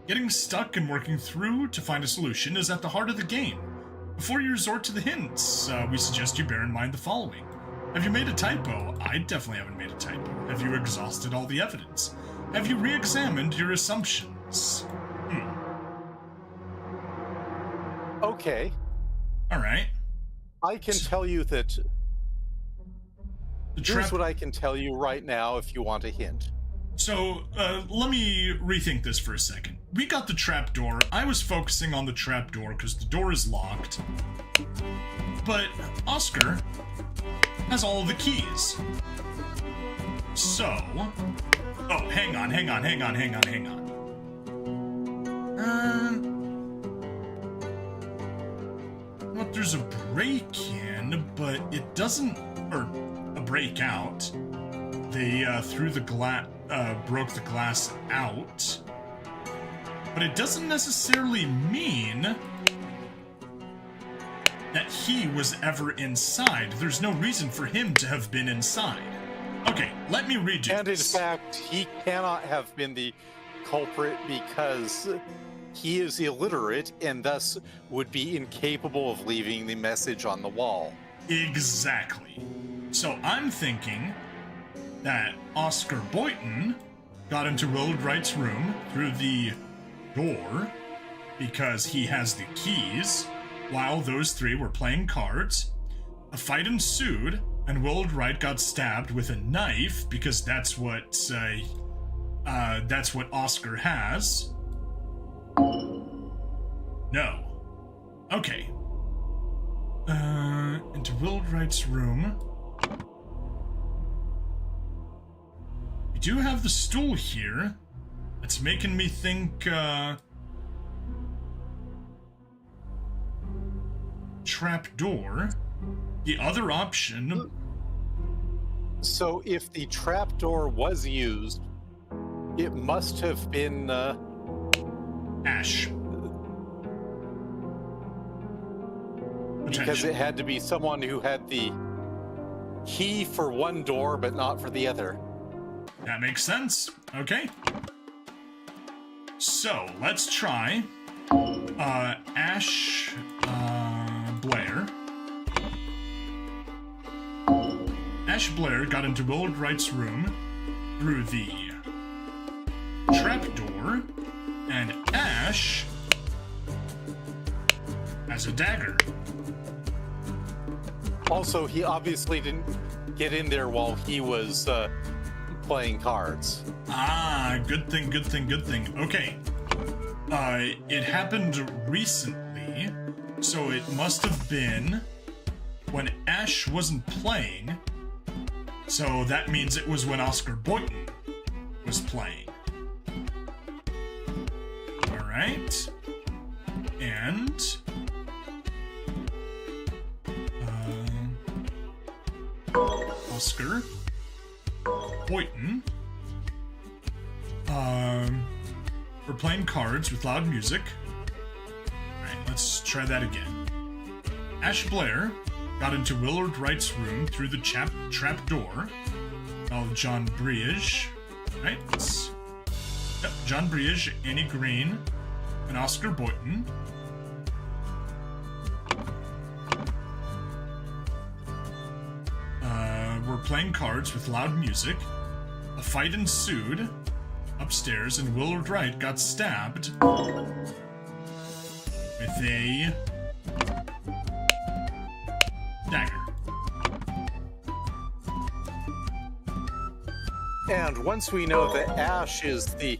Getting stuck and working through to find a solution is at the heart of the game. Before you resort to the hints, we suggest you bear in mind the following. Have you made a typo? I definitely haven't made a typo. Have you exhausted all the evidence? Have you re-examined your assumptions? Okay. Alright. I can tell you that... Here's what I can tell you right now if you want a hint. So, let me rethink this for a second. We got the trapdoor. I was focusing on the trapdoor because the door is locked. But Oscar has all of the keys. So... Oh, hang on. Well, there's a break-in, but it doesn't... Or, a breakout. They, threw the broke the glass out. But it doesn't necessarily mean that he was ever inside. There's no reason for him to have been inside. Okay, let me read you And this. in fact, he cannot have been the culprit because he is illiterate and thus would be incapable of leaving the message on the wall. Exactly. So I'm thinking that Oscar Boynton got into Willard Wright's room through the door because he has the keys while those 3 were playing cards. A fight ensued, and Willard Wright got stabbed with a knife because that's what Oscar has. No. Okay. Into Wildright's room. We do have the stool here. It's making me think, trapdoor. The other option... So if the trapdoor was used, it must have been, Ash. because it had to be someone who had the key for one door, but not for the other. That makes sense. Okay. So, let's try Ash Blair. Ash Blair got into Willard Wright's room through the trapdoor, and Ash has a dagger. Also, he obviously didn't get in there while he was playing cards. Ah, good thing, good thing, good thing. Okay. It happened recently, so it must have been when Ash wasn't playing. So that means it was when Oscar Boynton was playing. Alright. And... Oscar Boynton. We're playing cards with loud music. Alright, let's try that again. Ash Blair got into Willard Wright's room through the trap door. John Briege. Right? Yep, John Briege, Annie Green, and Oscar Boynton. We're playing cards with loud music. A fight ensued upstairs, and Willard Wright got stabbed with a dagger. And once we know that Ash is the...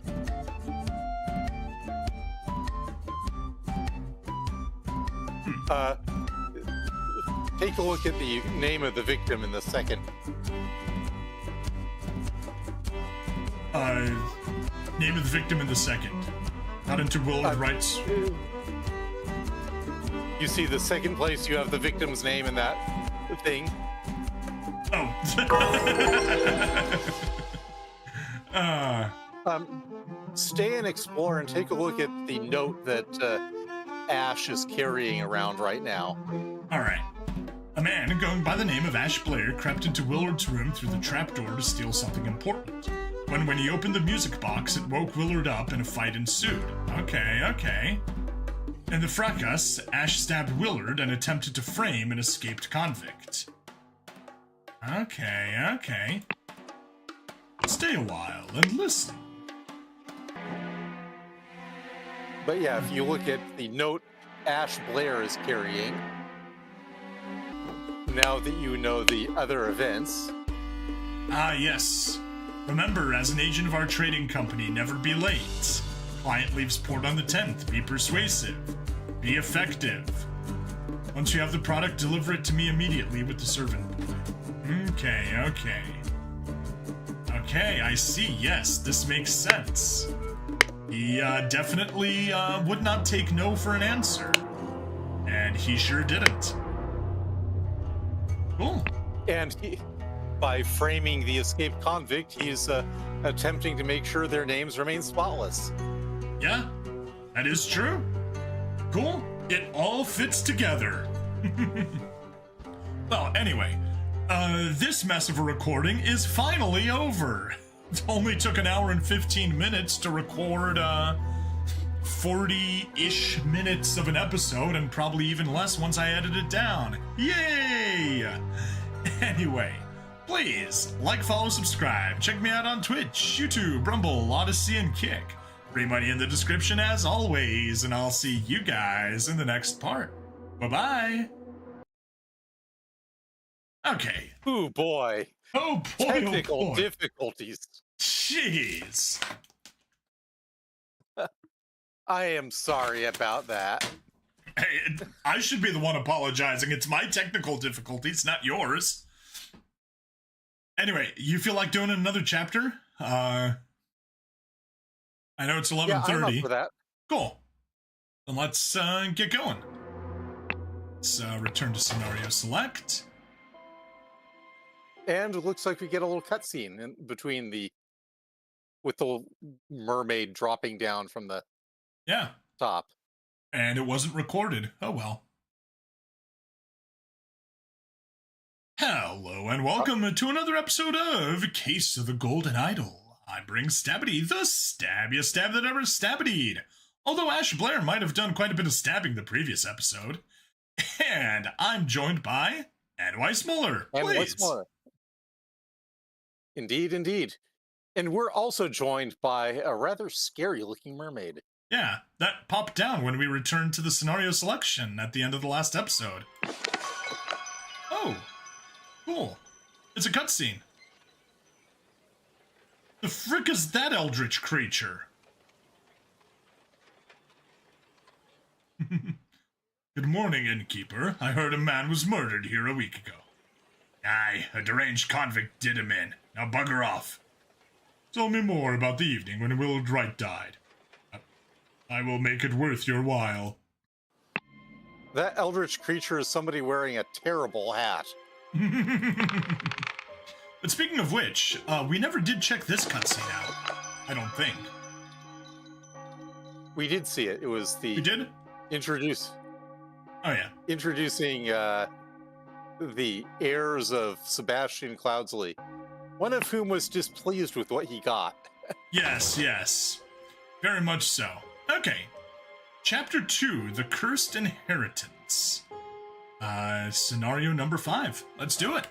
take a look at the name of the victim in the second. Name of the victim in the second. Got into Willard Wright's... You see the second place, you have the victim's name in that thing. Oh. Stay and explore and take a look at the note that Ash is carrying around right now. All right. A man going by the name of Ash Blair crept into Willard's room through the trapdoor to steal something important. When he opened the music box, it woke Willard up and a fight ensued. Okay. In the fracas, Ash stabbed Willard and attempted to frame an escaped convict. Okay. Stay a while and listen. But yeah, if you look at the note Ash Blair is carrying, now that you know the other events. Ah, yes. Remember, as an agent of our trading company, never be late. Client leaves port on the 10th. Be persuasive. Be effective. Once you have the product, deliver it to me immediately with the servant boy. Okay. Okay, I see. Yes, this makes sense. He definitely would not take no for an answer. And he sure didn't. Cool. And by framing the escaped convict, he's attempting to make sure their names remain spotless. Yeah, that is true. Cool. It all fits together. Well, anyway, this mess of a recording is finally over. It only took an hour and 15 minutes to record 40-ish minutes of an episode, and probably even less once I edit it down. Yay! Anyway, please like, follow, subscribe. Check me out on Twitch, YouTube, Rumble, Odyssey, and Kick. Free money in the description as always, and I'll see you guys in the next part. Bye-bye. Okay. Oh boy. Oh boy. Technical difficulties. Jeez. I am sorry about that. Hey, I should be the one apologizing. It's my technical difficulties, not yours. Anyway, you feel like doing another chapter? I know it's 11:30. Yeah, I'm up for that. Cool. Then let's get going. Let's return to scenario select. And it looks like we get a little cutscene in between with the mermaid dropping down from the top. And it wasn't recorded. Oh well. Hello and welcome to another episode of Case of the Golden Idol. I bring Stabbity, the stabbiest stab that ever stabbitied. Although Ash Blair might have done quite a bit of stabbing the previous episode. And I'm joined by Nweismuller. Nweismuller. Indeed, indeed. And we're also joined by a rather scary-looking mermaid. Yeah, that popped down when we returned to the scenario selection at the end of the last episode. Oh, cool. It's a cutscene. The frick is that eldritch creature? Good morning, innkeeper. I heard a man was murdered here a week ago. Aye, a deranged convict did him in. Now bugger off. Tell me more about the evening when Willard Wright died. I will make it worth your while. That eldritch creature is somebody wearing a terrible hat. But speaking of which, we never did check this cutscene out. I don't think. We did see it. It was the... We did? Oh, yeah. Introducing the heirs of Sebastian Cloudsley, one of whom was displeased with what he got. Yes, yes. Very much so. Okay. Chapter 2, The Cursed Inheritance. Scenario number 5. Let's do it.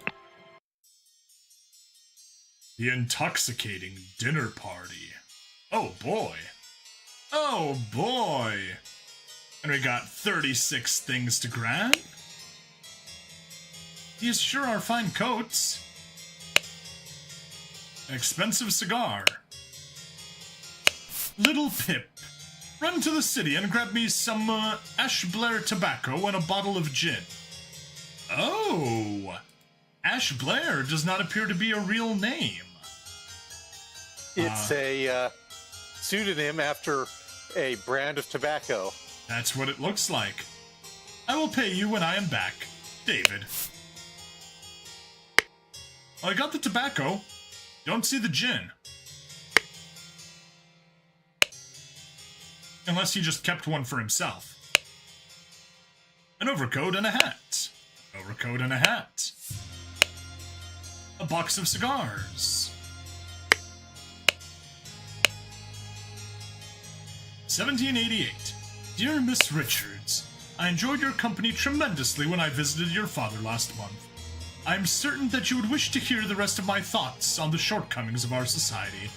The intoxicating dinner party. Oh, boy. Oh, boy. And we got 36 things to grab. These sure are fine coats. An expensive cigar. Little Pip, run to the city and grab me some Ash Blair tobacco and a bottle of gin. Oh, Ash Blair does not appear to be a real name. It's a pseudonym after a brand of tobacco. That's what it looks like. I will pay you when I am back, David. Well, I got the tobacco. Don't see the gin. Unless he just kept one for himself. An overcoat and a hat. Overcoat and a hat. A box of cigars. 1788. Dear Miss Richards, I enjoyed your company tremendously when I visited your father last month. I am certain that you would wish to hear the rest of my thoughts on the shortcomings of our society.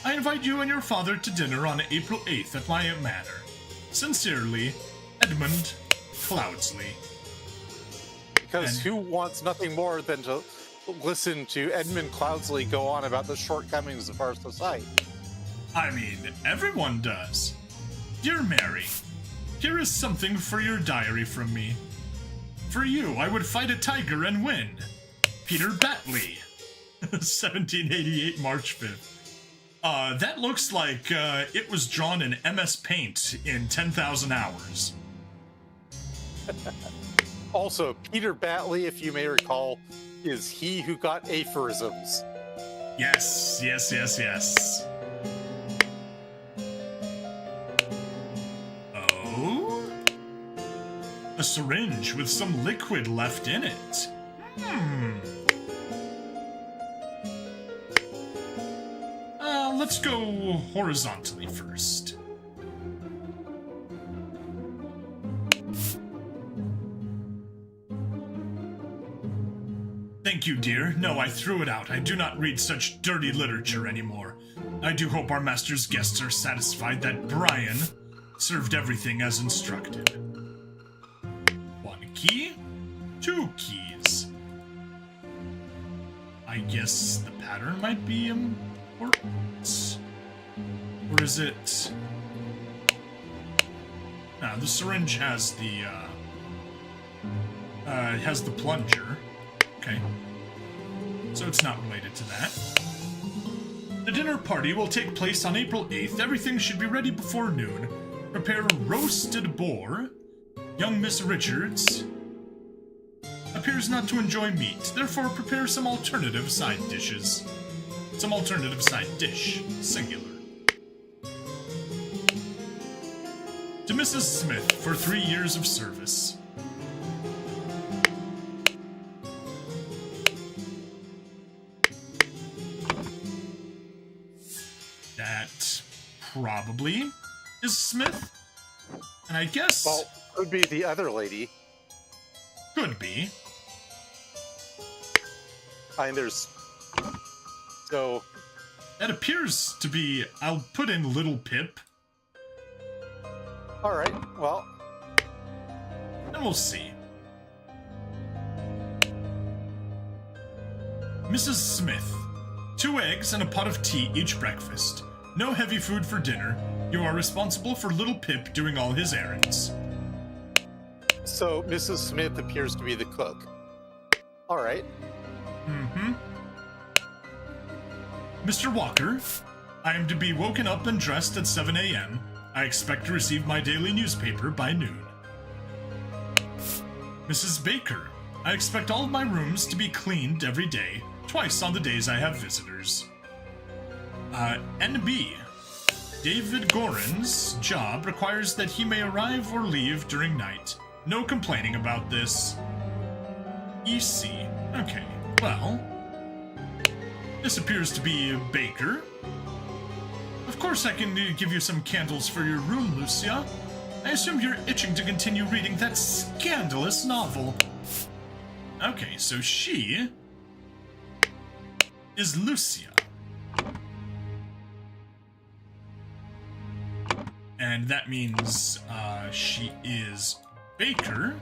I invite you and your father to dinner on April 8th at my manor. Sincerely, Edmund Cloudsley. Because who wants nothing more than to listen to Edmund Cloudsley go on about the shortcomings of our society? I mean, everyone does. Dear Mary, here is something for your diary from me. For you, I would fight a tiger and win. Peter Batley. 1788, March 5th. That looks like it was drawn in MS Paint in 10,000 hours. Also, Peter Batley, if you may recall, is he who got aphorisms. Yes, yes, yes, yes. Oh? A syringe with some liquid left in it. Let's go horizontally first. Thank you, dear. No, I threw it out. I do not read such dirty literature anymore. I do hope our master's guests are satisfied that Brian served everything as instructed. 1 key, 2 keys. I guess the pattern might be important. Or is it... No, the syringe has the plunger. Okay. So it's not related to that. The dinner party will take place on April 8th. Everything should be ready before noon. Prepare roasted boar. Young Miss Richards appears not to enjoy meat, therefore prepare some alternative side dishes. Some alternative side dish, singular. To Mrs. Smith for 3 years of service. That probably is Smith. And I guess... Well, could be the other lady. Could be. I mean, there's... So... That appears to be... I'll put in Little Pip. Alright, well... And we'll see. Mrs. Smith. 2 eggs and a pot of tea each breakfast. No heavy food for dinner. You are responsible for Little Pip doing all his errands. So, Mrs. Smith appears to be the cook. Alright. Mm-hmm. Mr. Walker, I am to be woken up and dressed at 7 a.m. I expect to receive my daily newspaper by noon. Mrs. Baker, I expect all of my rooms to be cleaned every day, twice on the days I have visitors. NB, David Gorin's job requires that he may arrive or leave during night. No complaining about this. EC, okay, well, this appears to be a baker. Of course I can give you some candles for your room, Lucia. I assume you're itching to continue reading that scandalous novel. Okay, so she is Lucia. And that means she is Baker.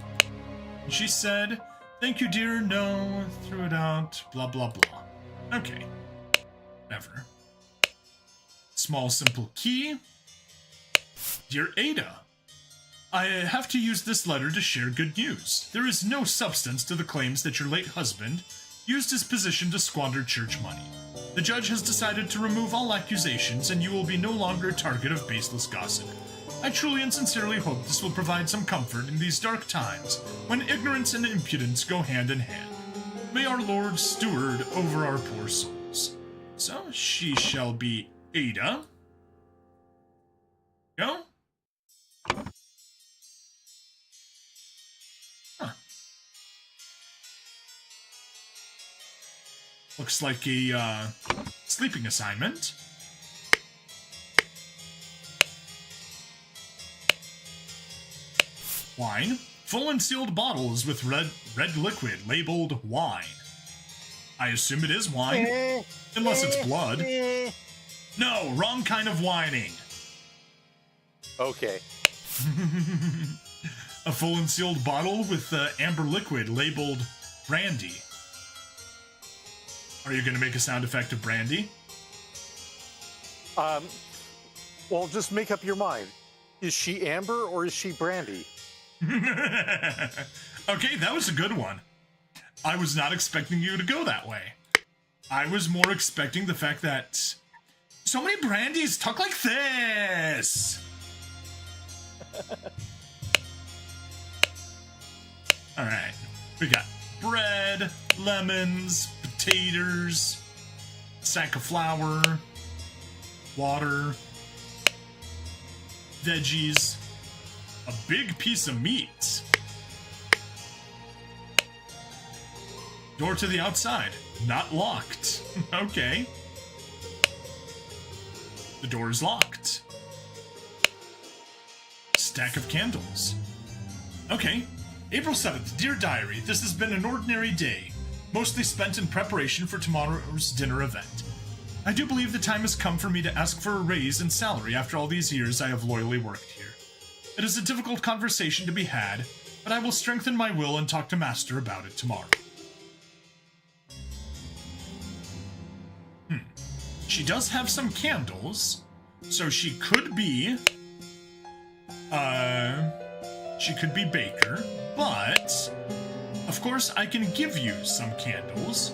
She said, "Thank you, dear, no, threw it out, blah, blah, blah." Okay, whatever. Small, simple key. Dear Ada, I have to use this letter to share good news. There is no substance to the claims that your late husband used his position to squander church money. The judge has decided to remove all accusations, and you will be no longer a target of baseless gossip. I truly and sincerely hope this will provide some comfort in these dark times, when ignorance and impudence go hand in hand. May our Lord steward over our poor souls. So she shall be Ada. Go. Huh. Looks like a sleeping assignment. Wine. Full and sealed bottles with red liquid labeled wine. I assume it is wine, unless it's blood. No, wrong kind of whining. Okay. A full and sealed bottle with amber liquid labeled brandy. Are you going to make a sound effect of brandy? Well, just make up your mind. Is she amber or is she brandy? Okay, that was a good one. I was not expecting you to go that way. I was more expecting the fact that so many brandies talk like this. All right, we got bread, lemons, potatoes, sack of flour, water, veggies, a big piece of meat. Door to the outside, not locked. Okay. The door is locked. Stack of candles. Okay. April 7th, Dear Diary, this has been an ordinary day, mostly spent in preparation for tomorrow's dinner event. I do believe the time has come for me to ask for a raise in salary after all these years I have loyally worked here. It is a difficult conversation to be had, but I will strengthen my will and talk to Master about it tomorrow. She does have some candles, so she could be, She could be baker, but of course I can give you some candles,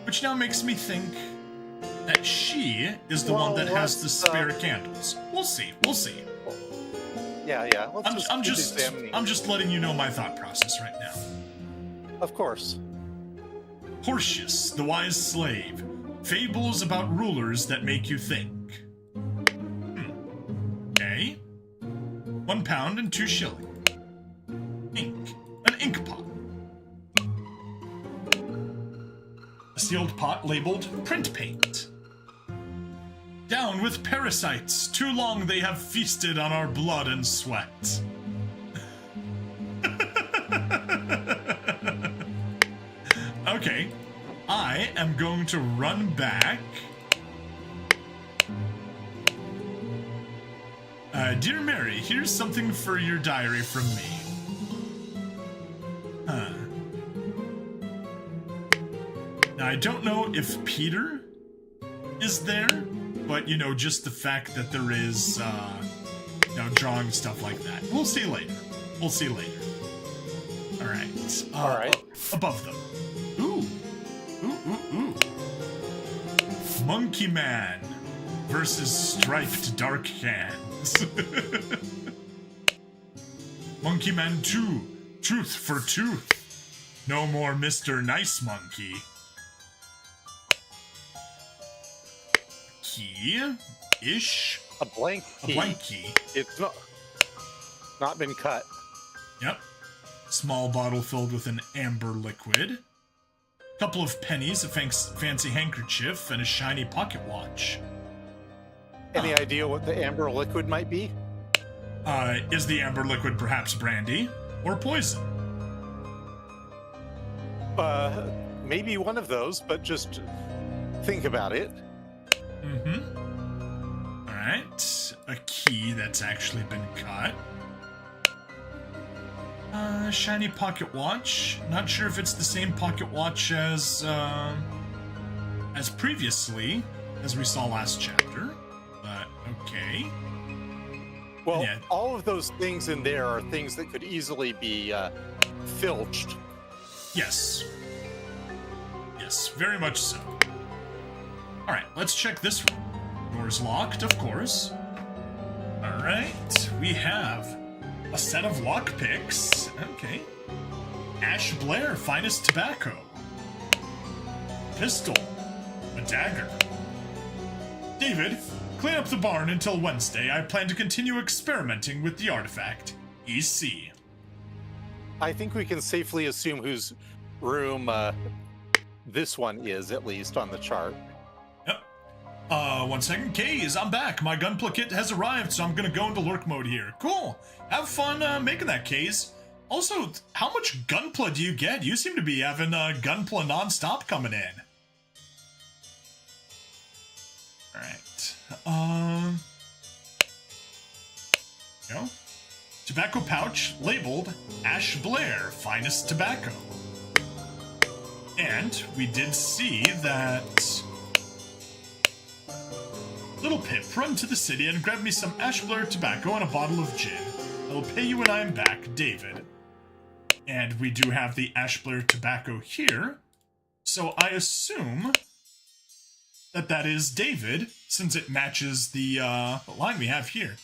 which now makes me think that she is the one that has the spare candles. We'll see. We'll see. Yeah. I'm just letting you know my thought process right now. Of course. Hortius, the wise slave. Fables about rulers that make you think. Okay. 1 pound and 2 shilling. Ink. An ink pot. A sealed pot labeled print paint. Down with parasites. Too long they have feasted on our blood and sweat. Okay. I am going to run back. Dear Mary, here's something for your diary from me. Now, I don't know if Peter is there, but, you know, just the fact that there is, you know, drawing stuff like that. We'll see later. We'll see later. All right. All right. Above them. Ooh. Monkey Man versus Striped Dark Hands. Monkey Man 2. Truth for tooth. No more Mr. Nice Monkey. Key-ish? A blank key. A blank key. It's not been cut. Yep. Small bottle filled with an amber liquid. Couple of pennies, a fancy handkerchief, and a shiny pocket watch. Any idea what the amber liquid might be? Is the amber liquid perhaps brandy or poison? Maybe one of those, but just think about it. Mm-hmm. All right. A key that's actually been cut. Shiny pocket watch. Not sure if it's the same pocket watch as previously, as we saw last chapter, but okay. Well, yeah. All of those things in there are things that could easily be filched. Yes. Yes, very much so. All right, let's check this room. Door's locked, of course. All right, we have a set of lockpicks. Okay. Ash Blair, finest tobacco. Pistol. A dagger. David, clean up the barn until Wednesday. I plan to continue experimenting with the artifact. EC. I think we can safely assume whose room this one is, at least on the chart. Yep. 1 second. Kays, I'm back. My gunpla kit has arrived, so I'm gonna go into lurk mode here. Cool. Have fun making that, Kays. Also, how much gunpla do you get? You seem to be having gunpla nonstop coming in. Alright. No. Tobacco pouch labeled Ash Blair, finest tobacco. And we did see that Little Pip, run to the city and grab me some Ash Blair tobacco and a bottle of gin. I will pay you when I am back, David. And we do have the Ash Blair tobacco here. So I assume that that is David, since it matches the line we have here.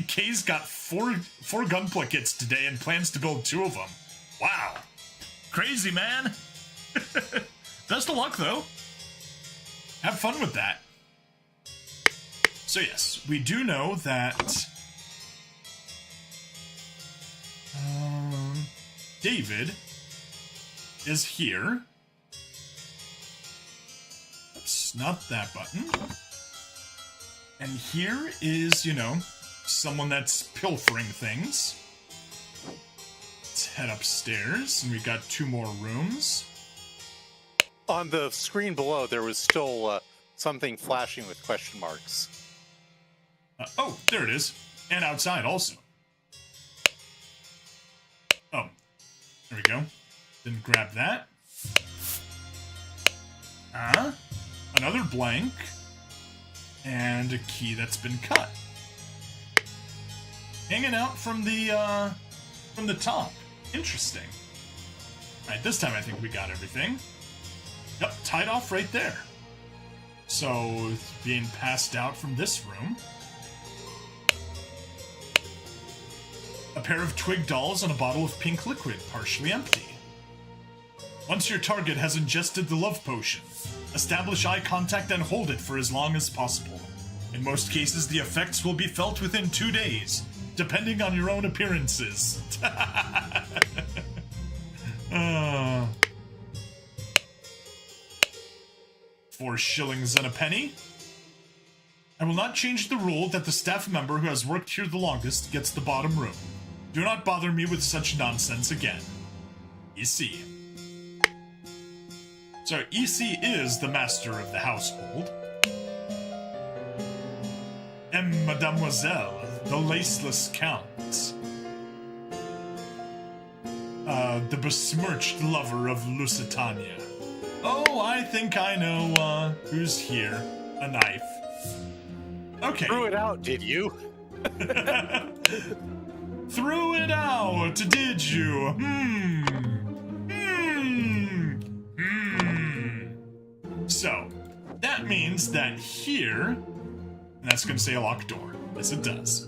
Kay's got four gunpla kits today and plans to build 2 of them. Wow. Crazy, man. Best of luck, though. Have fun with that. So yes, we do know that David is here. Oops, not that button. And here is, you know, someone that's pilfering things. Let's head upstairs, and we've got 2 more rooms. On the screen below, there was still something flashing with question marks. Oh, there it is. And outside also. Oh, there we go. Didn't grab that. Another blank. And a key that's been cut. Hanging out from the from the top. Interesting. Alright, this time I think we got everything. Yep, tied off right there. So, being passed out from this room. A pair of twig dolls and a bottle of pink liquid, partially empty. Once your target has ingested the love potion, establish eye contact and hold it for as long as possible. In most cases, the effects will be felt within 2 days, depending on your own appearances. 4 shillings and a penny. I will not change the rule that the staff member who has worked here the longest gets the bottom room. Do not bother me with such nonsense again. EC. So EC is the master of the household. And Mademoiselle, the laceless count. The besmirched lover of Lusitania. Oh, I think I know, who's here. A knife. Okay. Threw it out, did you? Threw it out, did you? So, that means that here, and that's going to say a locked door. Yes, it does.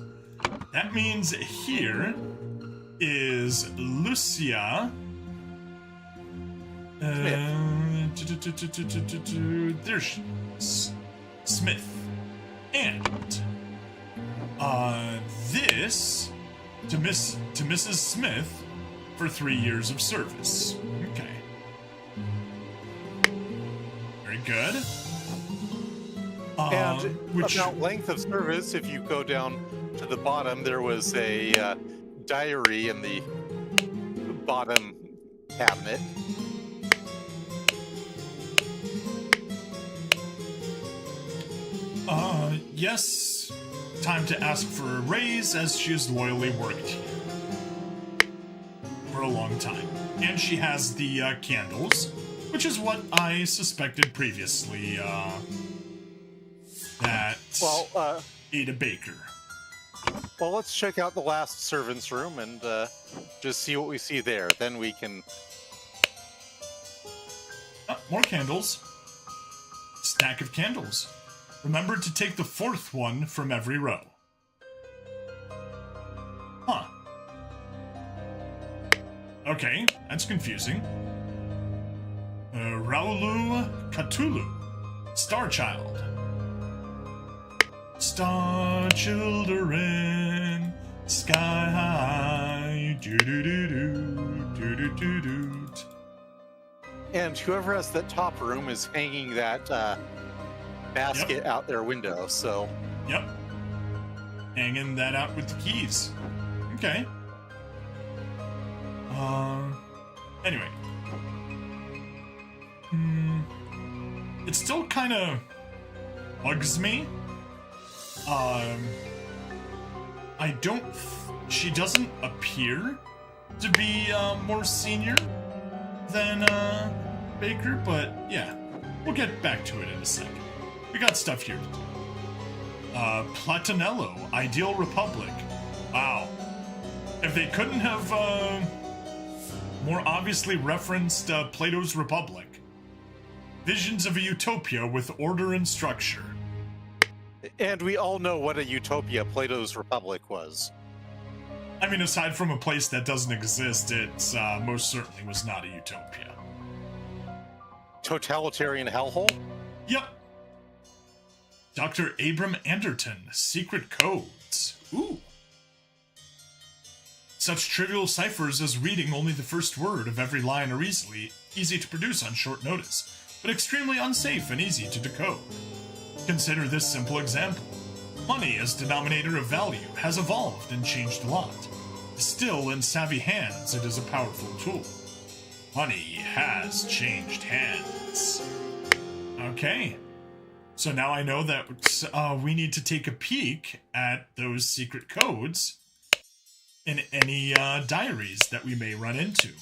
That means here is Lucia. There's Smith. And this to Mrs. Smith for 3 years of service. Okay. Very good. And about length of service, if you go down to the bottom, there was a diary in the bottom cabinet. Yes. Time to ask for a raise, as she has loyally worked here for a long time. And she has the candles, which is what I suspected previously, that Ada Baker. Well, let's check out the last servant's room and just see what we see there. Then we can... More candles. Stack of candles. Remember to take the 4th one from every row. Huh. Okay, that's confusing. Raulu Cthulhu. Star Child. Star children, sky high, do-do-do-do. And whoever has that top room is hanging that basket out their window, so... Yep. Hanging that out with the keys. Okay. Anyway. It still kind of bugs me. She doesn't appear to be more senior than Baker, but yeah, we'll get back to it in a second. We got stuff here to do. Platinello, Ideal Republic. Wow. If they couldn't have more obviously referenced Plato's Republic. Visions of a utopia with order and structure. And we all know what a utopia Plato's Republic was. I mean, aside from a place that doesn't exist, it most certainly was not a utopia. Totalitarian hellhole? Yep. Dr. Abram Anderton, Secret Codes. Ooh. Such trivial ciphers as reading only the first word of every line are easy to produce on short notice, but extremely unsafe and easy to decode. Consider this simple example. Money as denominator of value has evolved and changed a lot. Still, in savvy hands, it is a powerful tool. Money has changed hands. Okay. So now I know that we need to take a peek at those secret codes in any diaries that we may run into.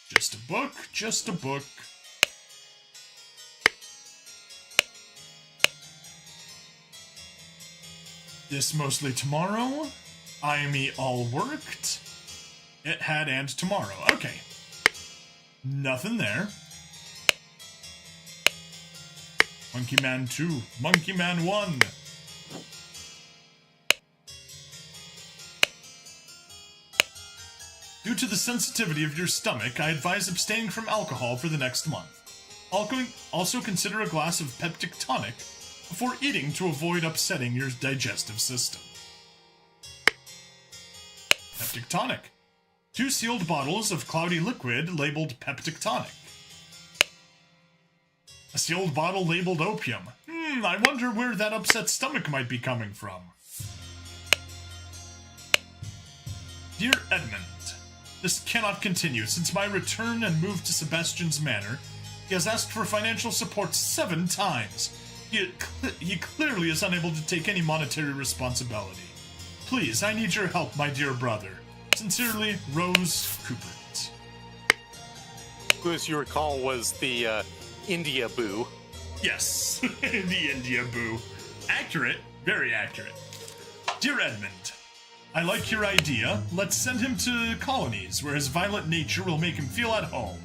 Just a book, just a book. This mostly tomorrow. I me all worked. It had and tomorrow. Okay. Nothing there. Monkey Man 2. Monkey Man 1. Due to the sensitivity of your stomach, I advise abstaining from alcohol for the next month. Also consider a glass of peptic tonic before eating to avoid upsetting your digestive system. Peptic tonic. 2 sealed bottles of cloudy liquid labeled peptic tonic. A sealed bottle labeled opium. I wonder where that upset stomach might be coming from. Dear Edmund, this cannot continue. Since my return and move to Sebastian's manor, he has asked for financial support 7 times. He clearly is unable to take any monetary responsibility. Please, I need your help, my dear brother. Sincerely, Rose Coopert. Who, as you recall, was the India Boo. Yes, the India Boo. Accurate, very accurate. Dear Edmund, I like your idea. Let's send him to colonies, where his violent nature will make him feel at home.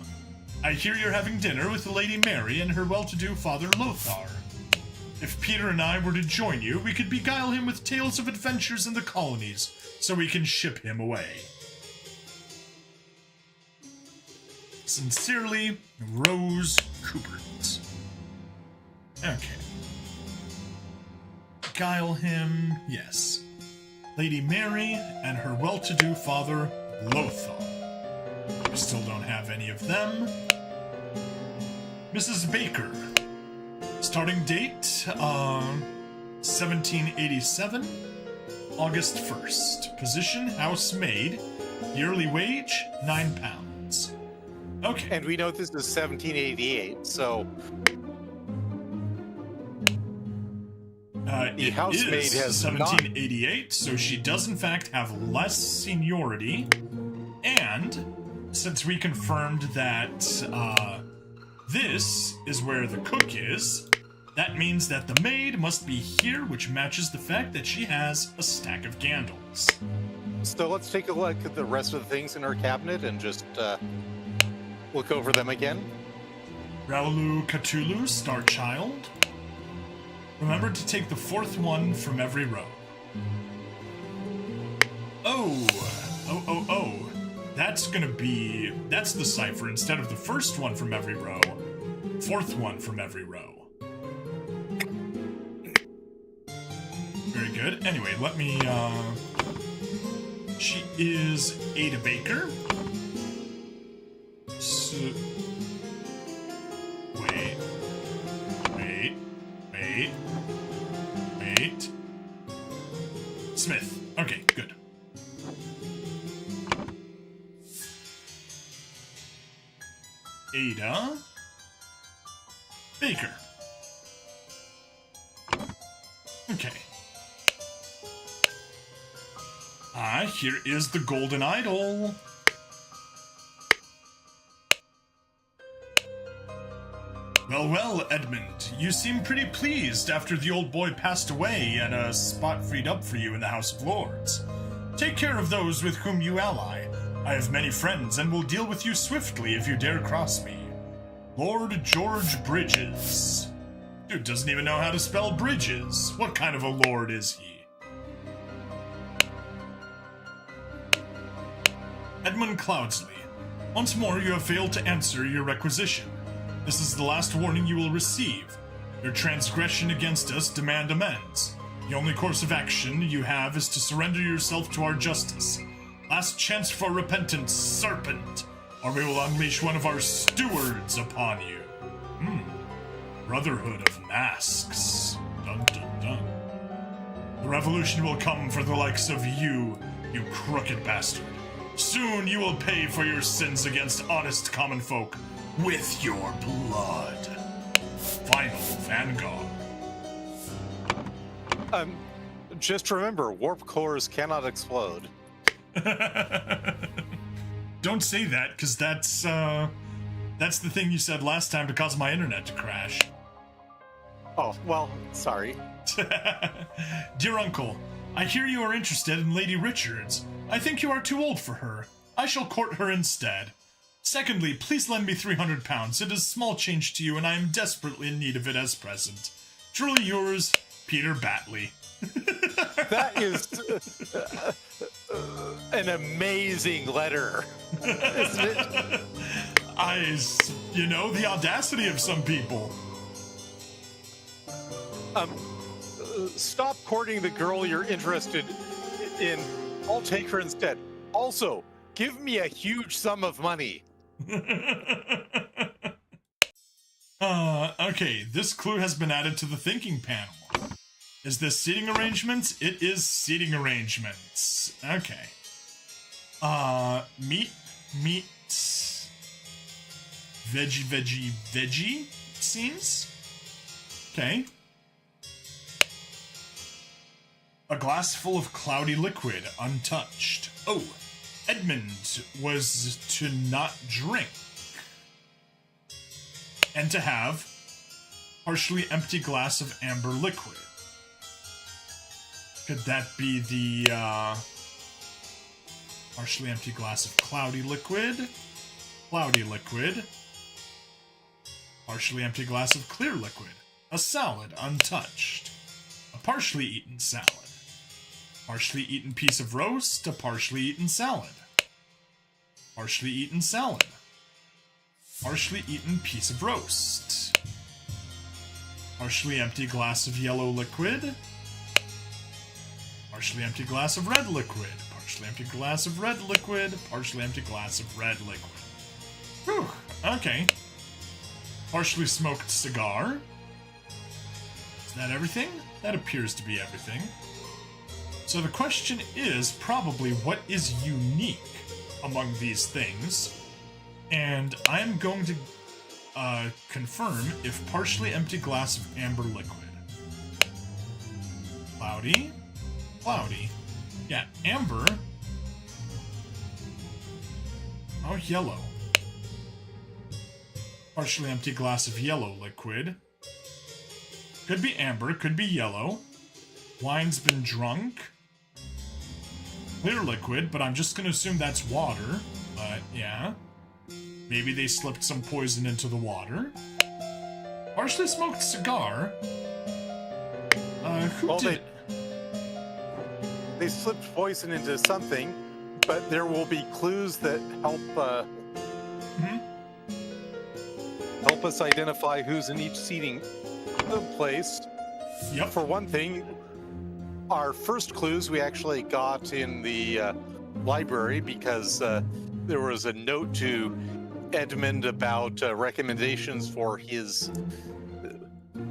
I hear you're having dinner with Lady Mary and her well-to-do father Lothar. If Peter and I were to join you, we could beguile him with tales of adventures in the colonies, so we can ship him away. Sincerely, Rose Coopert. Okay. Beguile him, yes. Lady Mary and her well-to-do father, Lothar. We still don't have any of them. Mrs. Baker. Starting date, 1787, August 1st. Position, housemaid. Yearly wage, £9. Okay. And we know this is 1788, so... The housemaid has 1788, so she does in fact have less seniority. And since we confirmed that this is where the cook is, that means that the maid must be here, which matches the fact that she has a stack of candles. So let's take a look at the rest of the things in her cabinet and just look over them again. Raulu Cthulhu, Star Child. Remember to take the 4th one from every row. Oh. That's the cipher. Instead of the 1st one from every row, 4th one from every row. Very good. Anyway, let me, she is Ada Baker. So, wait. Smith. Okay, good. Ada Baker. Okay. Here is the golden idol. Well, Edmund, you seem pretty pleased after the old boy passed away and a spot freed up for you in the House of Lords. Take care of those with whom you ally. I have many friends and will deal with you swiftly if you dare cross me. Lord George Bridges. Dude doesn't even know how to spell Bridges. What kind of a lord is he? Edmund Cloudsley. Once more you have failed to answer your requisition. This is the last warning you will receive. Your transgression against us demand amends. The only course of action you have is to surrender yourself to our justice. Last chance for repentance, serpent, or we will unleash one of our stewards upon you. Brotherhood of Masks. Dun dun dun. The revolution will come for the likes of you, you crooked bastard. Soon you will pay for your sins against honest common folk with your blood. Final Vanguard. Just remember, warp cores cannot explode. Don't say that, because that's the thing you said last time to cause my internet to crash. Oh, well, sorry. Dear Uncle, I hear you are interested in Lady Richards. I think you are too old for her. I shall court her instead. Secondly, please lend me 300 pounds. It is small change to you, and I am desperately in need of it as present. Truly yours, Peter Batley. That is an amazing letter, isn't it? The audacity of some people. Stop courting the girl you're interested in. I'll take her instead. Also, give me a huge sum of money. Okay, this clue has been added to the thinking panel. Is this seating arrangements? It is seating arrangements. Okay. Meat, veggie, it seems. Okay. A glass full of cloudy liquid, untouched. Oh, Edmund was to not drink. And to have partially empty glass of amber liquid. Could that be the partially empty glass of cloudy liquid, partially empty glass of clear liquid, a salad untouched, a partially eaten salad, partially eaten piece of roast, a partially eaten salad, partially eaten salad, partially eaten piece of roast, partially empty glass of yellow liquid, partially empty glass of red liquid, partially empty glass of red liquid, partially empty glass of red liquid. Whew, okay. Partially smoked cigar. Is that everything? That appears to be everything. So the question is probably what is unique among these things, and I'm going to confirm if partially empty glass of amber liquid. Cloudy. Yeah, amber. Oh, yellow. Partially empty glass of yellow liquid. Could be amber, could be yellow. Wine's been drunk. Clear liquid, but I'm just gonna assume that's water. But, yeah. Maybe they slipped some poison into the water. Partially smoked cigar. Who did it? They slipped poison into something, but there will be clues that help help us identify who's in each seating place. Yep. For one thing, our first clues we actually got in the library because there was a note to Edmund about recommendations for his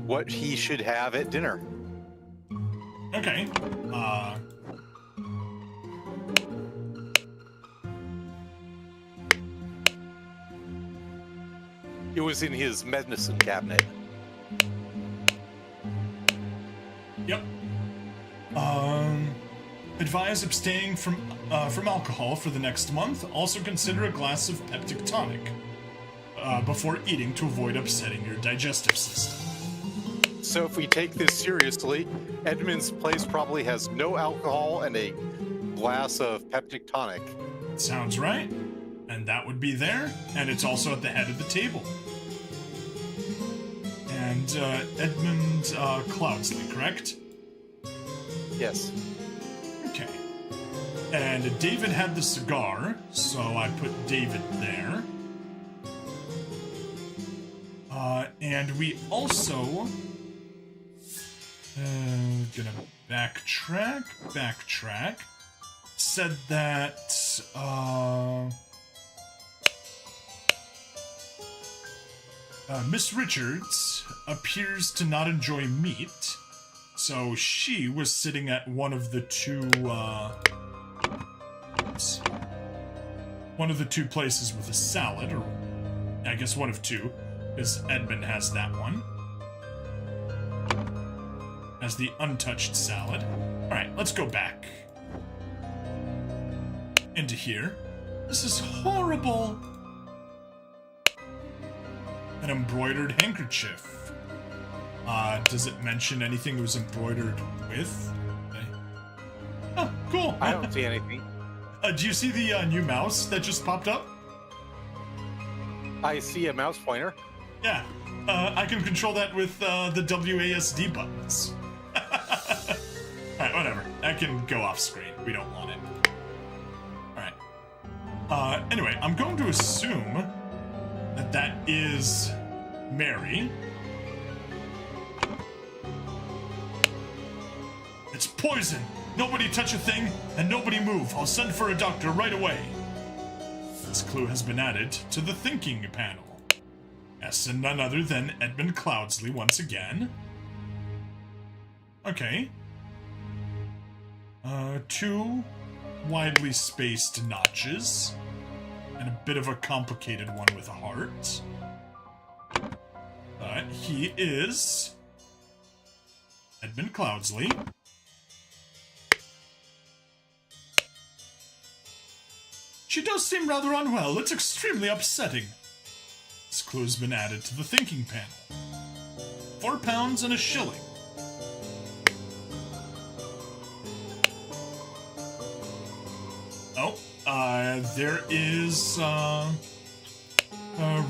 what he should have at dinner. Okay. It was in his medicine cabinet. Yep. Advise abstaining from alcohol for the next month. Also consider a glass of peptic tonic before eating to avoid upsetting your digestive system. So if we take this seriously, Edmund's place probably has no alcohol and a glass of peptic tonic. Sounds right. And that would be there, and it's also at the head of the table. And Edmund Cloudsley, correct? Yes. Okay. And David had the cigar, so I put David there. And we also... gonna backtrack. Said that, Miss Richards appears to not enjoy meat, so she was sitting at one of the two places with a salad, or I guess one of two, because Edmund has that one. As the untouched salad. Alright, let's go back. Into here. This is horrible! An embroidered handkerchief. Does it mention anything it was embroidered with? Okay. Oh, cool. I don't see anything. Do you see the new mouse that just popped up? I see a mouse pointer. Yeah. I can control that with the WASD buttons. Alright, whatever. That can go off screen. We don't want it. Alright. Anyway, I'm going to assume that that is Mary. It's poison! Nobody touch a thing, and nobody move. I'll send for a doctor right away. This clue has been added to the thinking panel. Yes, and none other than Edmund Cloudsley once again. Okay. 2 widely spaced notches. And a bit of a complicated one with a heart. He is Edmund Cloudsley. She does seem rather unwell. It's extremely upsetting. This clue has been added to the thinking panel. £4 and a shilling. Oh, there is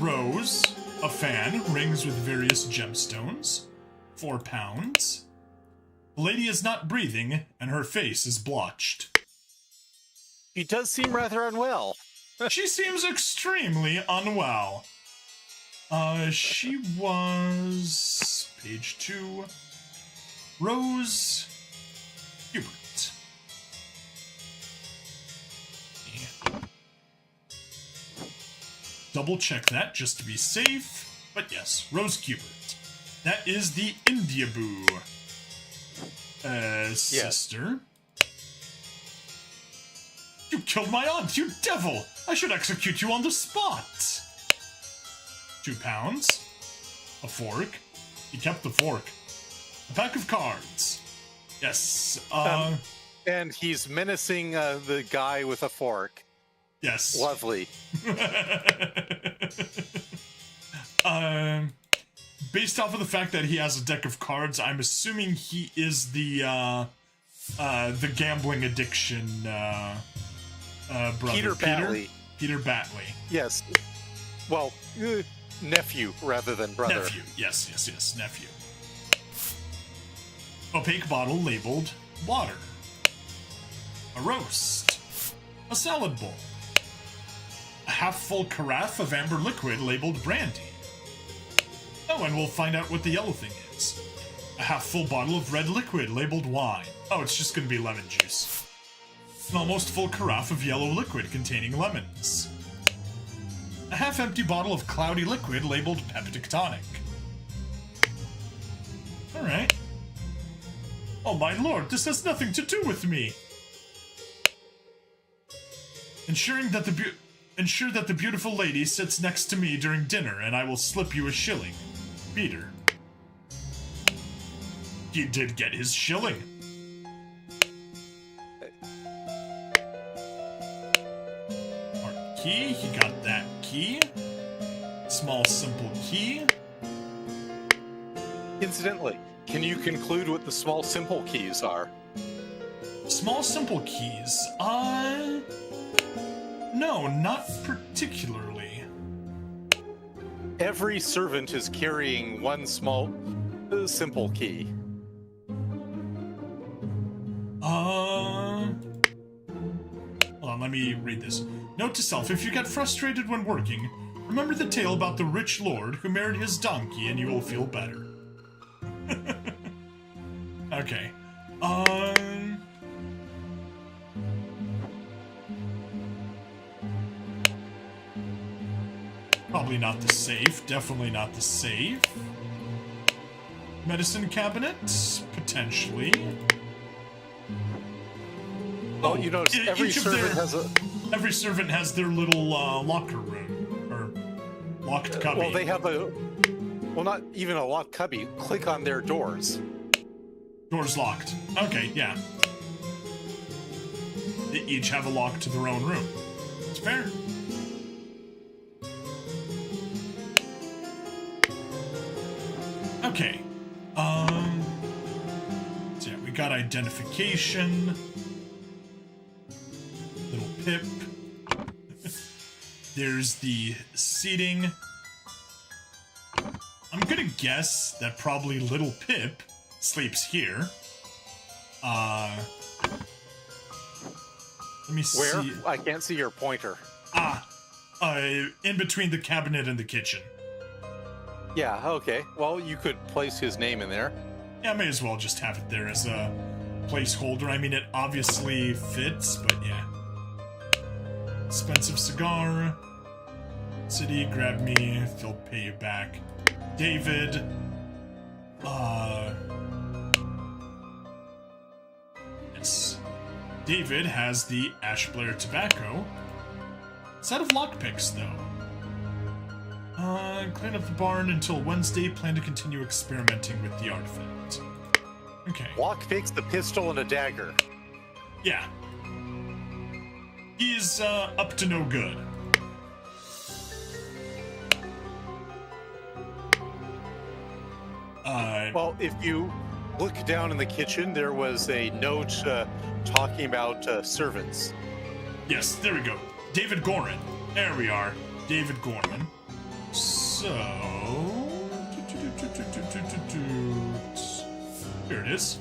Rose, a fan, rings with various gemstones. £4. The lady is not breathing, and her face is blotched. She does seem rather unwell. She seems extremely unwell. She was... page 2. Rose Hubert. Yeah. Double check that just to be safe. But yes, Rose Hubert. That is the Indiaboo sister. You killed my aunt, you devil! I should execute you on the spot! £2. A fork. He kept the fork. A pack of cards. Yes, and he's menacing the guy with a fork. Yes. Lovely. Based off of the fact that he has a deck of cards, I'm assuming he is the gambling addiction, brother. Peter Batley. Peter Batley. Yes. Well, nephew rather than brother. Nephew. Yes, nephew. Opaque bottle labeled water. A roast. A salad bowl. A half-full carafe of amber liquid labeled brandy. Oh, and we'll find out what the yellow thing is. A half-full bottle of red liquid labeled wine. Oh, it's just gonna be lemon juice. An almost full carafe of yellow liquid containing lemons. A half-empty bottle of cloudy liquid labeled peptic tonic. Alright. Oh my lord, this has nothing to do with me! Ensure that the beautiful lady sits next to me during dinner, and I will slip you a shilling. Peter. He did get his shilling. Art key, he got that key. Small simple key. Incidentally, can you conclude what the small simple keys are? Small simple keys? No, not particularly. Every servant is carrying one small simple key. Hold on, let me read this. Note to self, if you get frustrated when working, remember the tale about the rich lord who married his donkey and you will feel better. Okay. Probably not the safe. Definitely not the safe. Medicine cabinet? Potentially. Oh, you notice every servant has their little locker room. Or locked cubby. Well, they have not even a locked cubby. Click on their doors. Door's locked. Okay, yeah. They each have a lock to their own room. It's fair. Okay. So yeah, we got identification. Little Pip. There's the seating. I'm gonna guess that probably little Pip sleeps here. Let me see. Where? I can't see your pointer. In between the cabinet and the kitchen. Yeah, okay. Well, you could place his name in there. Yeah, I may as well just have it there as a placeholder. I mean, it obviously fits, but yeah. Expensive cigar. City, grab me. They'll pay you back. David. Yes. David has the Ashblair tobacco. Set of lockpicks, though. Clean up the barn until Wednesday. Plan to continue experimenting with the artifact. Okay. Lockpicks, the pistol, and a dagger. Yeah. He's, up to no good. Well, if you look down in the kitchen, there was a note talking about servants. Yes, there we go. David Gorin. There we are. David Gorin. So... Here it is.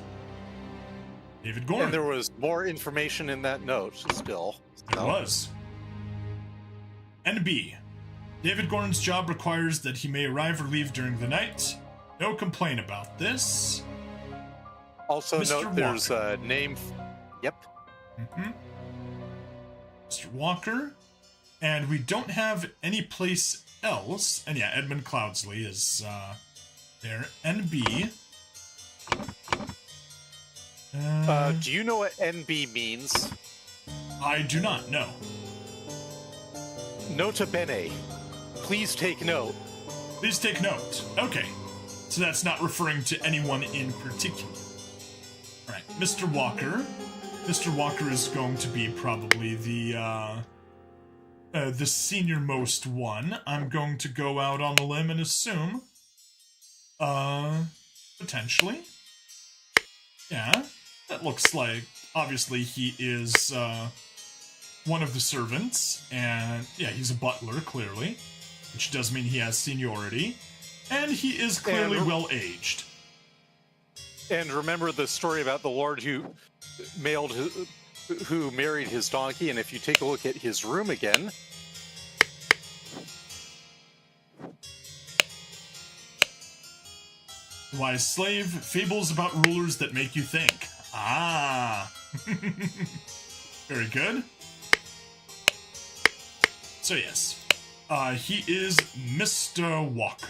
David Gorin. And there was more information in that note still. There was. NB. David Gorin's job requires that he may arrive or leave during the night. No complaint about this. Also Mr. note there's Walker. a name. Yep. Mm-hmm. Mr. Walker. And we don't have any place else. And yeah, Edmund Cloudsley is there. NB. Do you know what NB means? I do not know. Nota bene. Please take note. Please take note. Okay. So that's not referring to anyone in particular. All right, Mr. Walker. Mr. Walker is going to be probably the senior-most one. I'm going to go out on the limb and assume, potentially. Yeah, that looks like, obviously he is, one of the servants, and yeah, he's a butler, clearly, which does mean he has seniority. And he is clearly well-aged. And remember the story about the lord who married his donkey, and if you take a look at his room again... Wise slave, fables about rulers that make you think. Ah! Very good. So yes, he is Mr. Walker.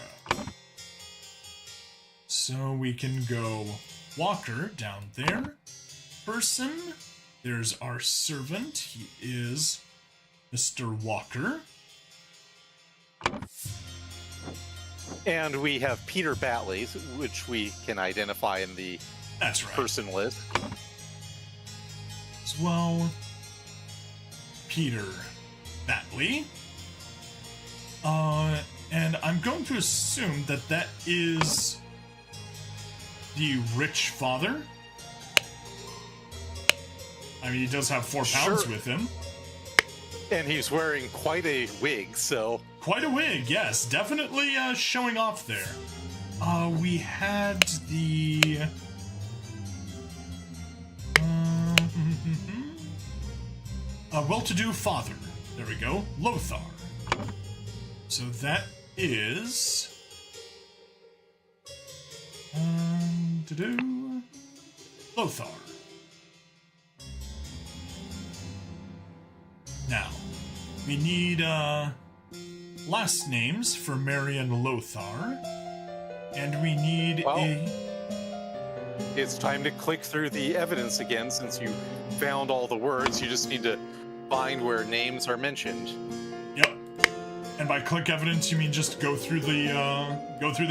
So we can go Walker down there. Person. There's our servant. He is Mr. Walker. And we have Peter Batley, which we can identify in the That's right. person list. As well, Peter Batley. And I'm going to assume that that is the rich father. I mean, he does have 4 pounds Sure. with him. And he's wearing quite a wig, so... Quite a wig, yes. Definitely showing off there. We had the... well-to-do father. There we go. Lothar. So that is... Lothar. Now, we need, last names for Marion Lothar. And we need It's time to click through the evidence again, since you found all the words. You just need to find where names are mentioned. Yep. And by click evidence, you mean just go through the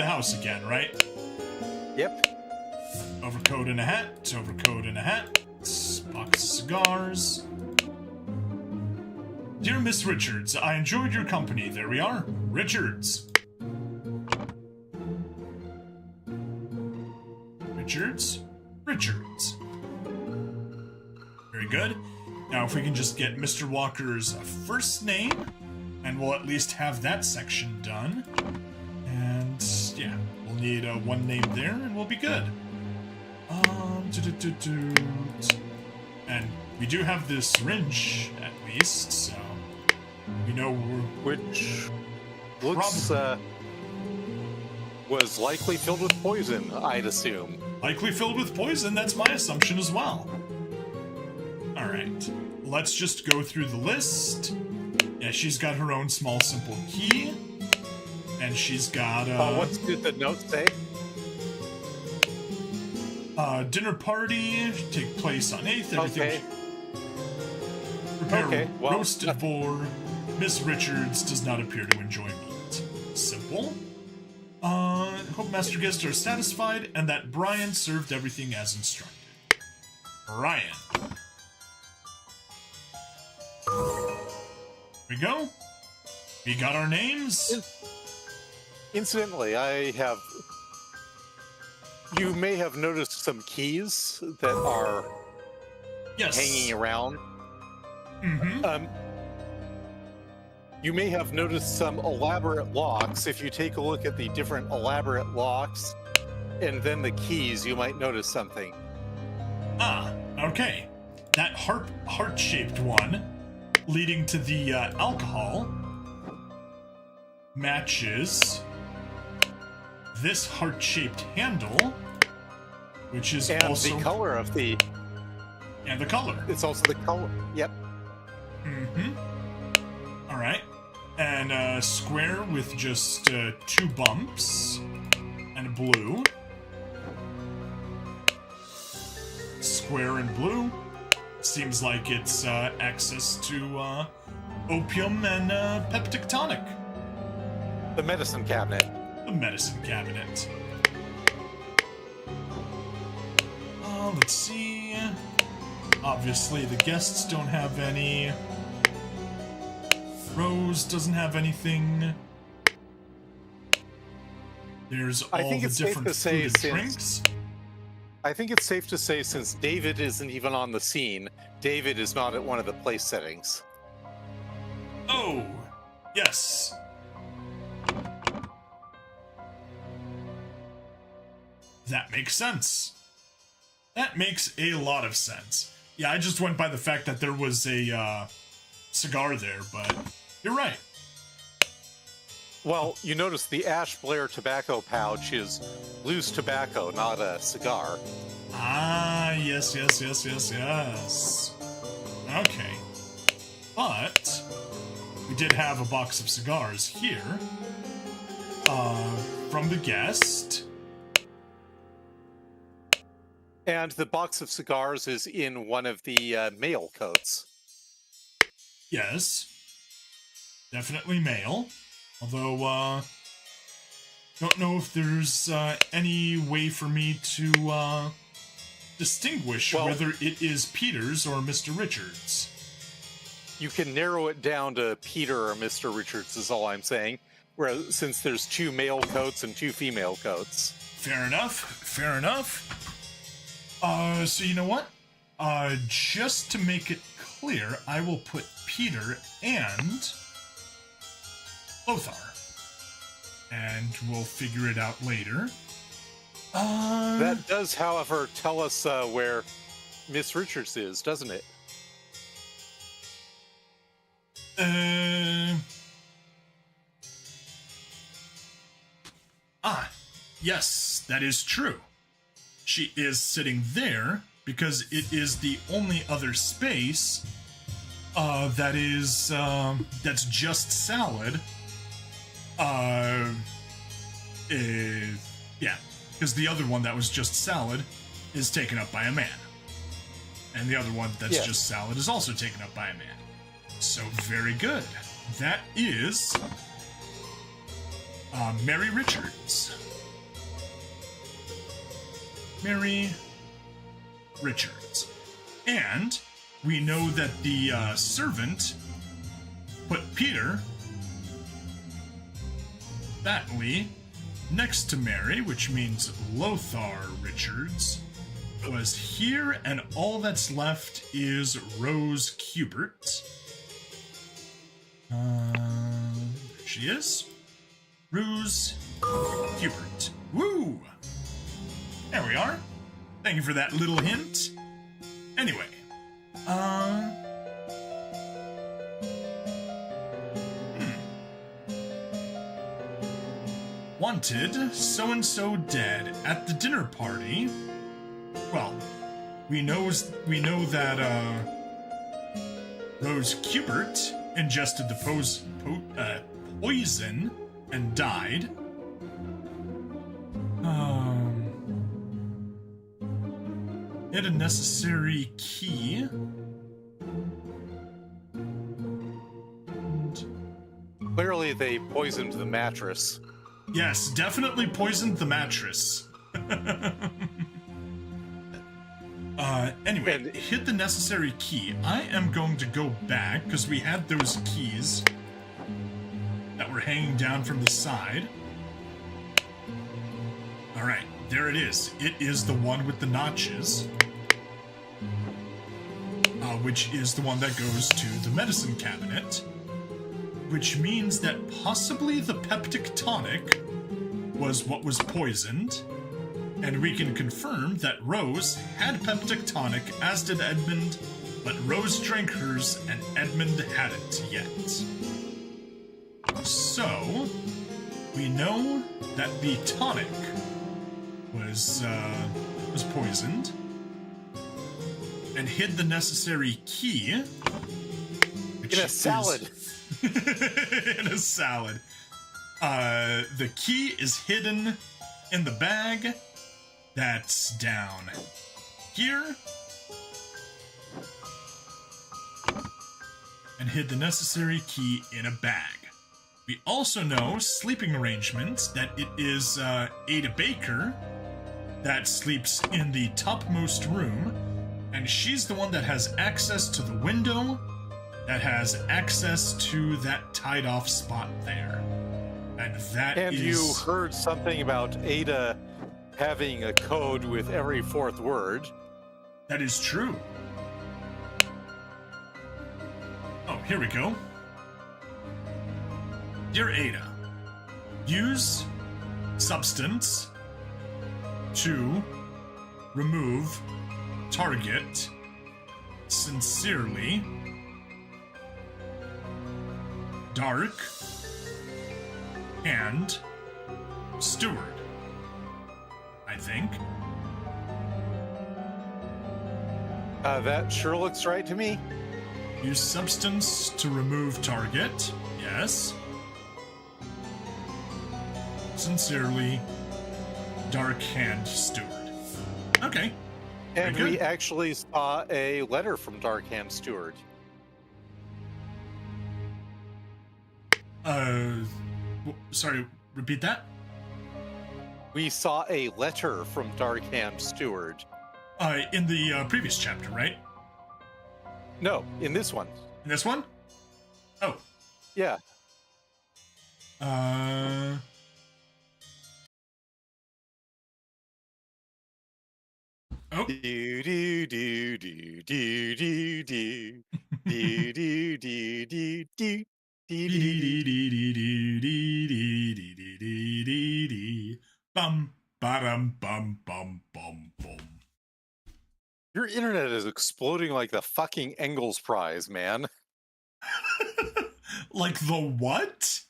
house again, right? Yep. Overcoat and a hat. Overcoat and a hat. Box of cigars. Dear Miss Richards, I enjoyed your company. There we are. Richards. Richards. Richards. Very good. Now, if we can just get Mr. Walker's first name, and we'll at least have that section done. And yeah, we'll need one name there, and we'll be good. And we do have this syringe, at least, so we know which looks was likely filled with poison, I'd assume. Likely filled with poison, that's my assumption as well. Alright, let's just go through the list. Yeah, she's got her own small, simple key. And she's got, what did the note say? Dinner party, take place on 8th, everything. Okay. Prepare roasted boar. Miss Richards does not appear to enjoy meat. Simple. Hope Master Guests are satisfied and that Brian served everything as instructed. Brian. Here we go. We got our names. Incidentally, you may have noticed some keys that are hanging around. Mm-hmm. You may have noticed some elaborate locks. If you take a look at the different elaborate locks and then the keys, you might notice something. Ah, okay. That heart-shaped one leading to the alcohol matches this heart-shaped handle, which is also the color of the... And the color. It's also the color. Yep. Mm-hmm. All right. And a square with just 2 bumps and a blue. Square and blue. Seems like it's access to opium and peptic tonic. The medicine cabinet. The medicine cabinet. Let's see. Obviously, the guests don't have any. Rose doesn't have anything. There's all the different food and drinks. I think it's safe to say, since David isn't even on the scene, David is not at one of the place settings. Oh, yes. That makes sense. That makes a lot of sense. Yeah, I just went by the fact that there was a cigar there, but you're right. Well, you notice the Ash Blair tobacco pouch is loose tobacco, not a cigar. Ah, yes. Okay. But we did have a box of cigars here from the guest. And the box of cigars is in one of the mail coats. Yes. Definitely male. Although, don't know if there's any way for me to distinguish whether it is Peter's or Mr. Richards. You can narrow it down to Peter or Mr. Richards is all I'm saying. Whereas, since there's 2 male coats and 2 female coats. Fair enough. So you know what? Just to make it clear, I will put Peter and Lothar. And we'll figure it out later. That does, however, tell us where Miss Richards is, doesn't it? Yes, that is true. She is sitting there because it is the only other space that's just salad. Yeah, because the other one that was just salad is taken up by a man. And the other one that's just salad is also taken up by a man. So very good. That is Mary Richards. Mary Richards. And we know that the servant put Peter Batley next to Mary, which means Lothar Richards was here, and all that's left is Rose Cubert. There she is. Rose Cubert. Woo! There we are. Thank you for that little hint. Anyway, Wanted, so-and-so dead at the dinner party. Well, we know that, Rose Cubert ingested the poison and died. Hit a necessary key. Clearly, they poisoned the mattress. Yes, definitely poisoned the mattress. Anyway, hit the necessary key. I am going to go back, because we had those keys that were hanging down from the side. Alright, there it is. It is the one with the notches. Which is the one that goes to the medicine cabinet. Which means that possibly the peptic tonic was what was poisoned. And we can confirm that Rose had peptic tonic, as did Edmund, but Rose drank hers and Edmund hadn't yet. So, we know that the tonic was poisoned and hid the necessary key. In a salad. In a salad. The key is hidden in the bag that's down here. And hid the necessary key in a bag. We also know, sleeping arrangements, that it is Ada Baker that sleeps in the topmost room, and she's the one that has access to the window, that has access to that tied-off spot there. And that and is... you heard something about Ada having a code with every fourth word. That is true. Oh, here we go. Dear Ada, use substance to remove target. Sincerely, Dark and Steward, I think. That sure looks right to me. Use substance to remove target. Yes. Sincerely, Dark Hand Steward. Okay. And Very we good. actually saw a letter from Darkhand Steward. Sorry, repeat that? We saw a letter from Darkhand Steward. In the previous chapter, right? No, in this one. In this one? Oh. Yeah. Oh. Do do do do do do do do do do do do. Bum bum bum bum bum bum. Your internet is exploding like the fucking Engels Prize, man. Like the what?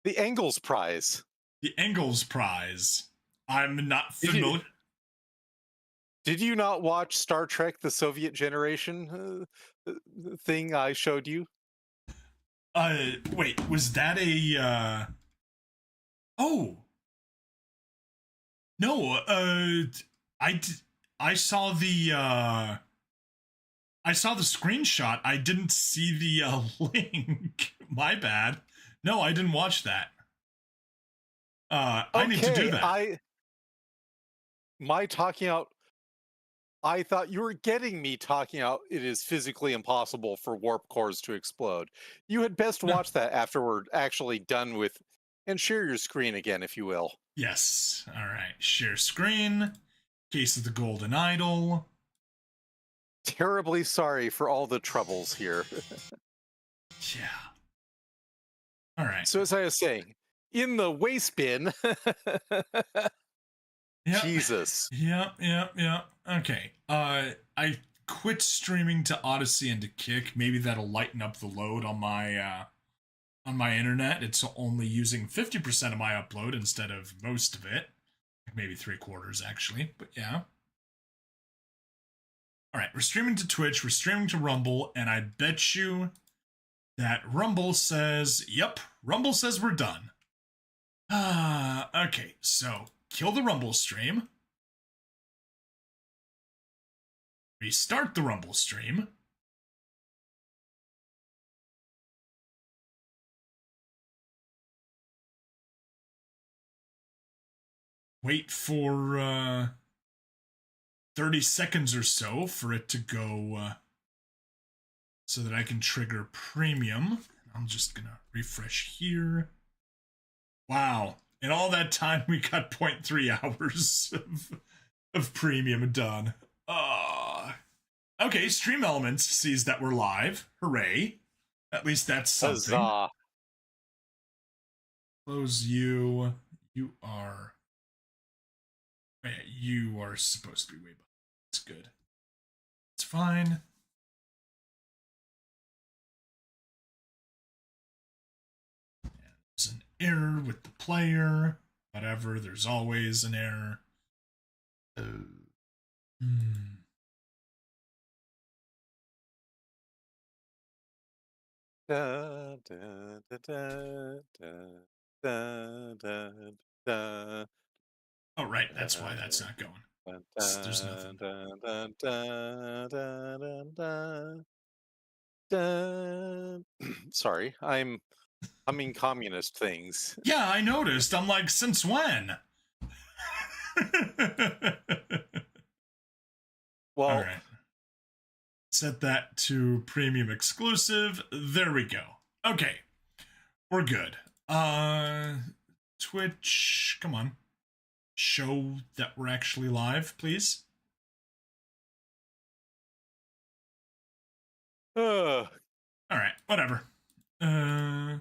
The Engels Prize. The Engels Prize. I'm not familiar. Did you not watch Star Trek: The Soviet Generation thing I showed you? Wait, was that a, Oh. No, I saw the, I saw the screenshot. I didn't see the, link. My bad. No, I didn't watch that. I need to do that. My talking out... I thought you were getting me talking out it is physically impossible for warp cores to explode. You had best watch that after we're actually done with... And share your screen again, if you will. Yes. All right. Share screen. Case of the Golden Idol. Terribly sorry for all the troubles here. Yeah. All right. So as I was saying, in the waste bin. Yep. Jesus. Yep. Okay. I quit streaming to Odyssey and to Kick. Maybe that'll lighten up the load on my internet. It's only using 50% of my upload instead of most of it. Maybe 3/4 actually, but yeah. All right, we're streaming to Twitch, we're streaming to Rumble, and I bet you that Rumble says, yep, Rumble says we're done. Okay, so kill the Rumble stream. Restart the Rumble stream. Wait for 30 seconds or so for it to go so that I can trigger premium. I'm just gonna refresh here. Wow. In all that time, we got 0.3 hours of premium done. Okay, Stream Elements sees that we're live. Hooray. At least that's something. Huzzah. Close you. You are... Yeah, you are supposed to be way behind. It's good. It's fine. Yeah, there's an error with the player. Whatever, there's always an error. Da, da, da, da, da, da, da, Oh, right, that's why that's not going. There's nothing. Sorry, I'm humming communist things. Yeah, I noticed. I'm like, since when? Well, all right. Set that to premium exclusive. There we go. Okay. We're good. Twitch, come on. Show that we're actually live, please. All right, whatever. Nope,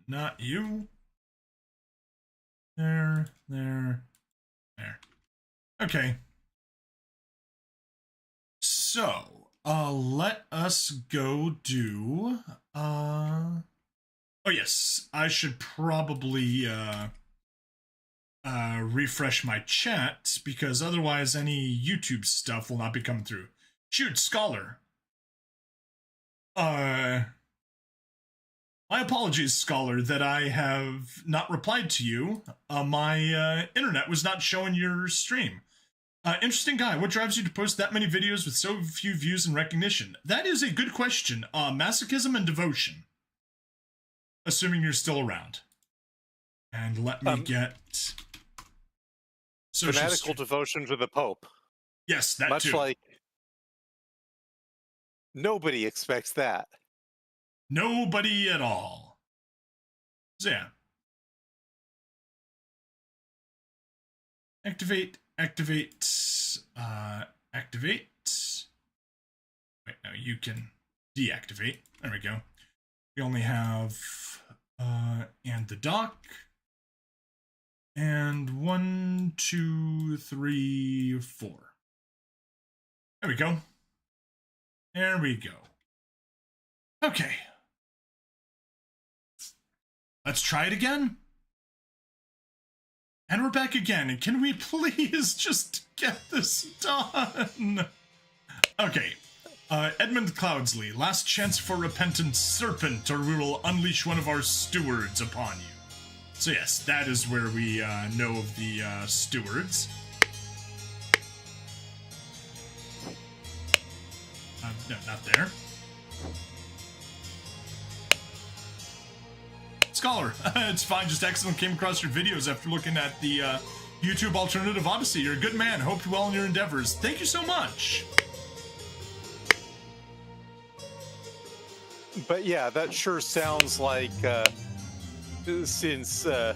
not you. There. Okay. So, let us go do, oh yes, I should probably, refresh my chat, because otherwise any YouTube stuff will not be coming through. Shoot, Scholar. My apologies, Scholar, that I have not replied to you. My internet was not showing your stream. Interesting guy. What drives you to post that many videos with so few views and recognition? That is a good question. Masochism and devotion. Assuming you're still around. And let me get... fanatical devotion to the Pope. Yes, that Much too. like... Nobody expects that. Nobody at all. So yeah. Activate. Wait, no, you can deactivate. There we go. We only have, and the dock. And 1, 2, 3, 4. There we go. There we go. Okay. Let's try it again. And we're back again, and can we please just get this done? Okay, Edmund Cloudsley, last chance for repentance, serpent, or we will unleash one of our stewards upon you. So yes, that is where we know of the stewards. No, not there. Scholar, it's fine, just accidentally came across your videos after looking at the YouTube Alternative Odyssey. You're a good man, hope you well in your endeavors. Thank you so much. But yeah, that sure sounds like, since yeah.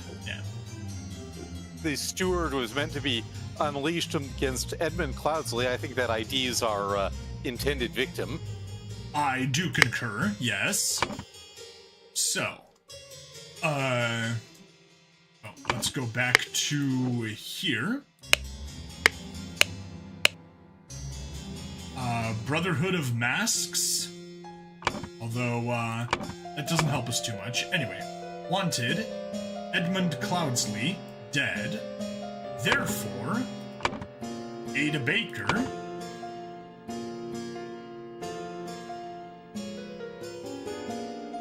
the steward was meant to be unleashed against Edmund Cloudsley, I think that ID's our intended victim. I do concur, yes. So, let's go back to here. Brotherhood of Masks. Although, that doesn't help us too much. Anyway, wanted, Edmund Cloudsley, dead. Therefore, Ada Baker.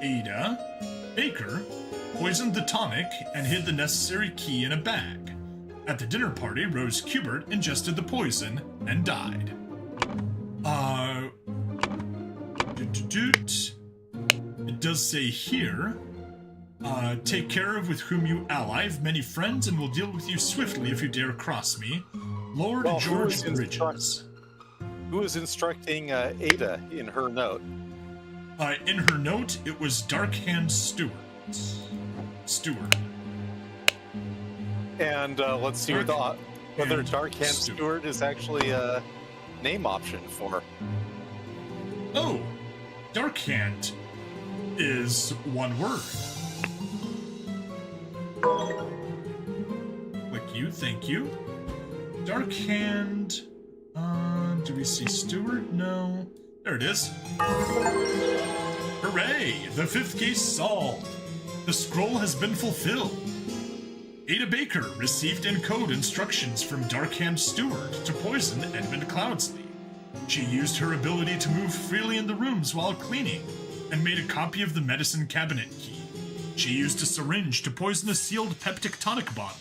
Ada Baker poisoned the tonic and hid the necessary key in a bag. At the dinner party, Rose Kubert ingested the poison and died. It does say here, take care of with whom you ally. I've many friends and will deal with you swiftly if you dare cross me. Lord George Bridges. Who was instructing Ada in her note? In her note, it was Darkhand Steward. And let's see whether Darkhand Steward is actually a name option for. Oh, Darkhand is one word. Click you, thank you. Darkhand. Do we see Stewart? No. There it is. Hooray! The fifth case solved. The scroll has been fulfilled. Ada Baker received in code instructions from Darkhand Stewart to poison Edmund Cloudsley. She used her ability to move freely in the rooms while cleaning, and made a copy of the medicine cabinet key. She used a syringe to poison a sealed peptic tonic bottle.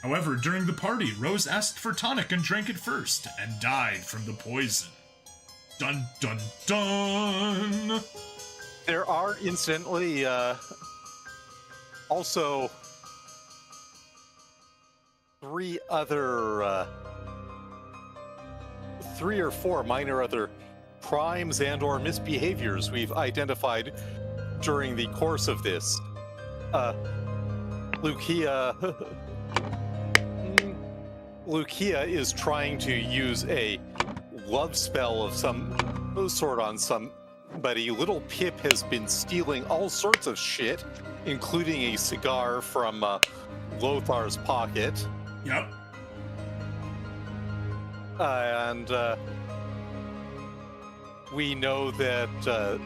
However, during the party, Rose asked for tonic and drank it first, and died from the poison. Dun dun dun! There are, incidentally, also three or four minor other crimes and or misbehaviors we've identified during the course of this. Lucia is trying to use a love spell of some sort on somebody. Little Pip has been stealing all sorts of shit, including a cigar from Lothar's pocket. Yep. And we know that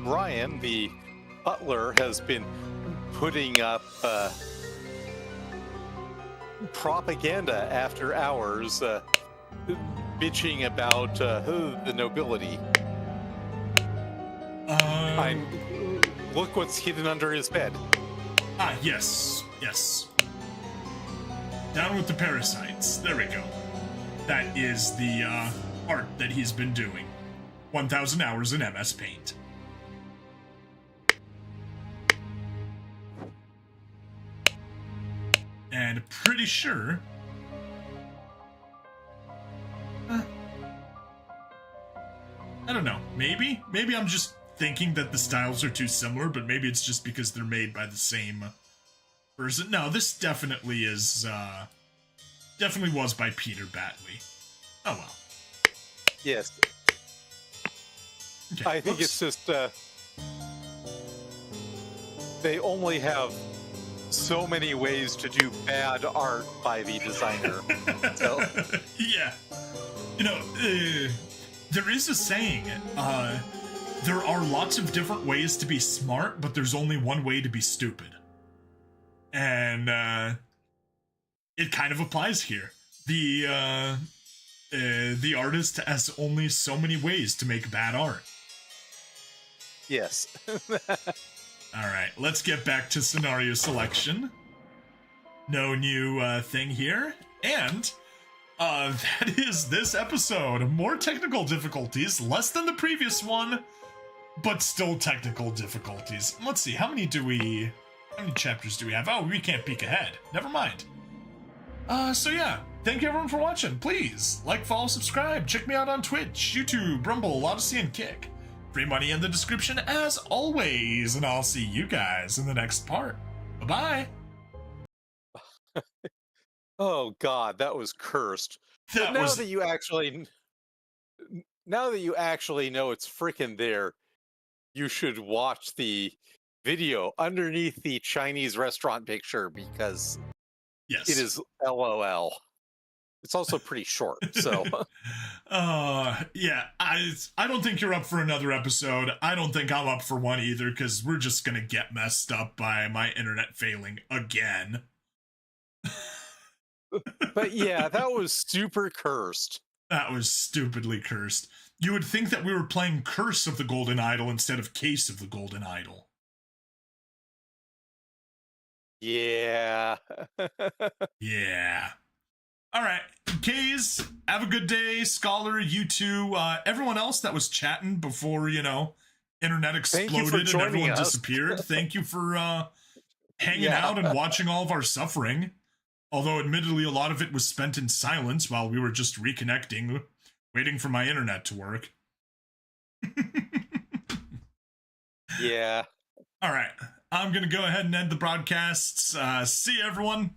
Brian, the butler, has been putting up propaganda after hours, bitching about the nobility. Look what's hidden under his bed. Ah, yes. Down with the parasites. There we go. That is the art that he's been doing. 1,000 hours in MS Paint. And pretty sure... I don't know. Maybe I'm just thinking that the styles are too similar, but maybe it's just because they're made by the same person. No, this definitely is, definitely was by Peter Batley. Oh well. Yes. Okay, I think it's just, they only have so many ways to do bad art by the designer. So. Yeah. You know, there is a saying, there are lots of different ways to be smart, but there's only one way to be stupid. And, it kind of applies here. The artist has only so many ways to make bad art. Yes. Alright, let's get back to scenario selection. No new thing here. And that is this episode. More technical difficulties, less than the previous one, but still technical difficulties. Let's see, how many chapters do we have? Oh, we can't peek ahead. Never mind. So yeah, thank you everyone for watching. Please like, follow, subscribe. Check me out on Twitch, YouTube, Rumble, Odyssey, and Kick. Free money in the description as always, and I'll see you guys in the next part. Bye-bye. Oh God, that was cursed. But That was now that you actually know it's freaking there, you should watch the video underneath the Chinese restaurant picture because it yes. is LOL. It's also pretty short, so Yeah, I don't think you're up for another episode. I don't think I'm up for one either because we're just gonna get messed up by my internet failing again. but yeah, that was super cursed. That was stupidly cursed. You would think that we were playing Curse of the Golden Idol instead of Case of the Golden Idol. Yeah. Yeah. All right, Kays, have a good day. Scholar, you two, everyone else that was chatting before, internet Thank you for exploded and joining everyone us. disappeared. Thank you for hanging Yeah. out and watching all of our suffering. Although, admittedly, a lot of it was spent in silence while we were just reconnecting, waiting for my internet to work. Yeah. All right, I'm going to go ahead and end the broadcasts. See you, everyone.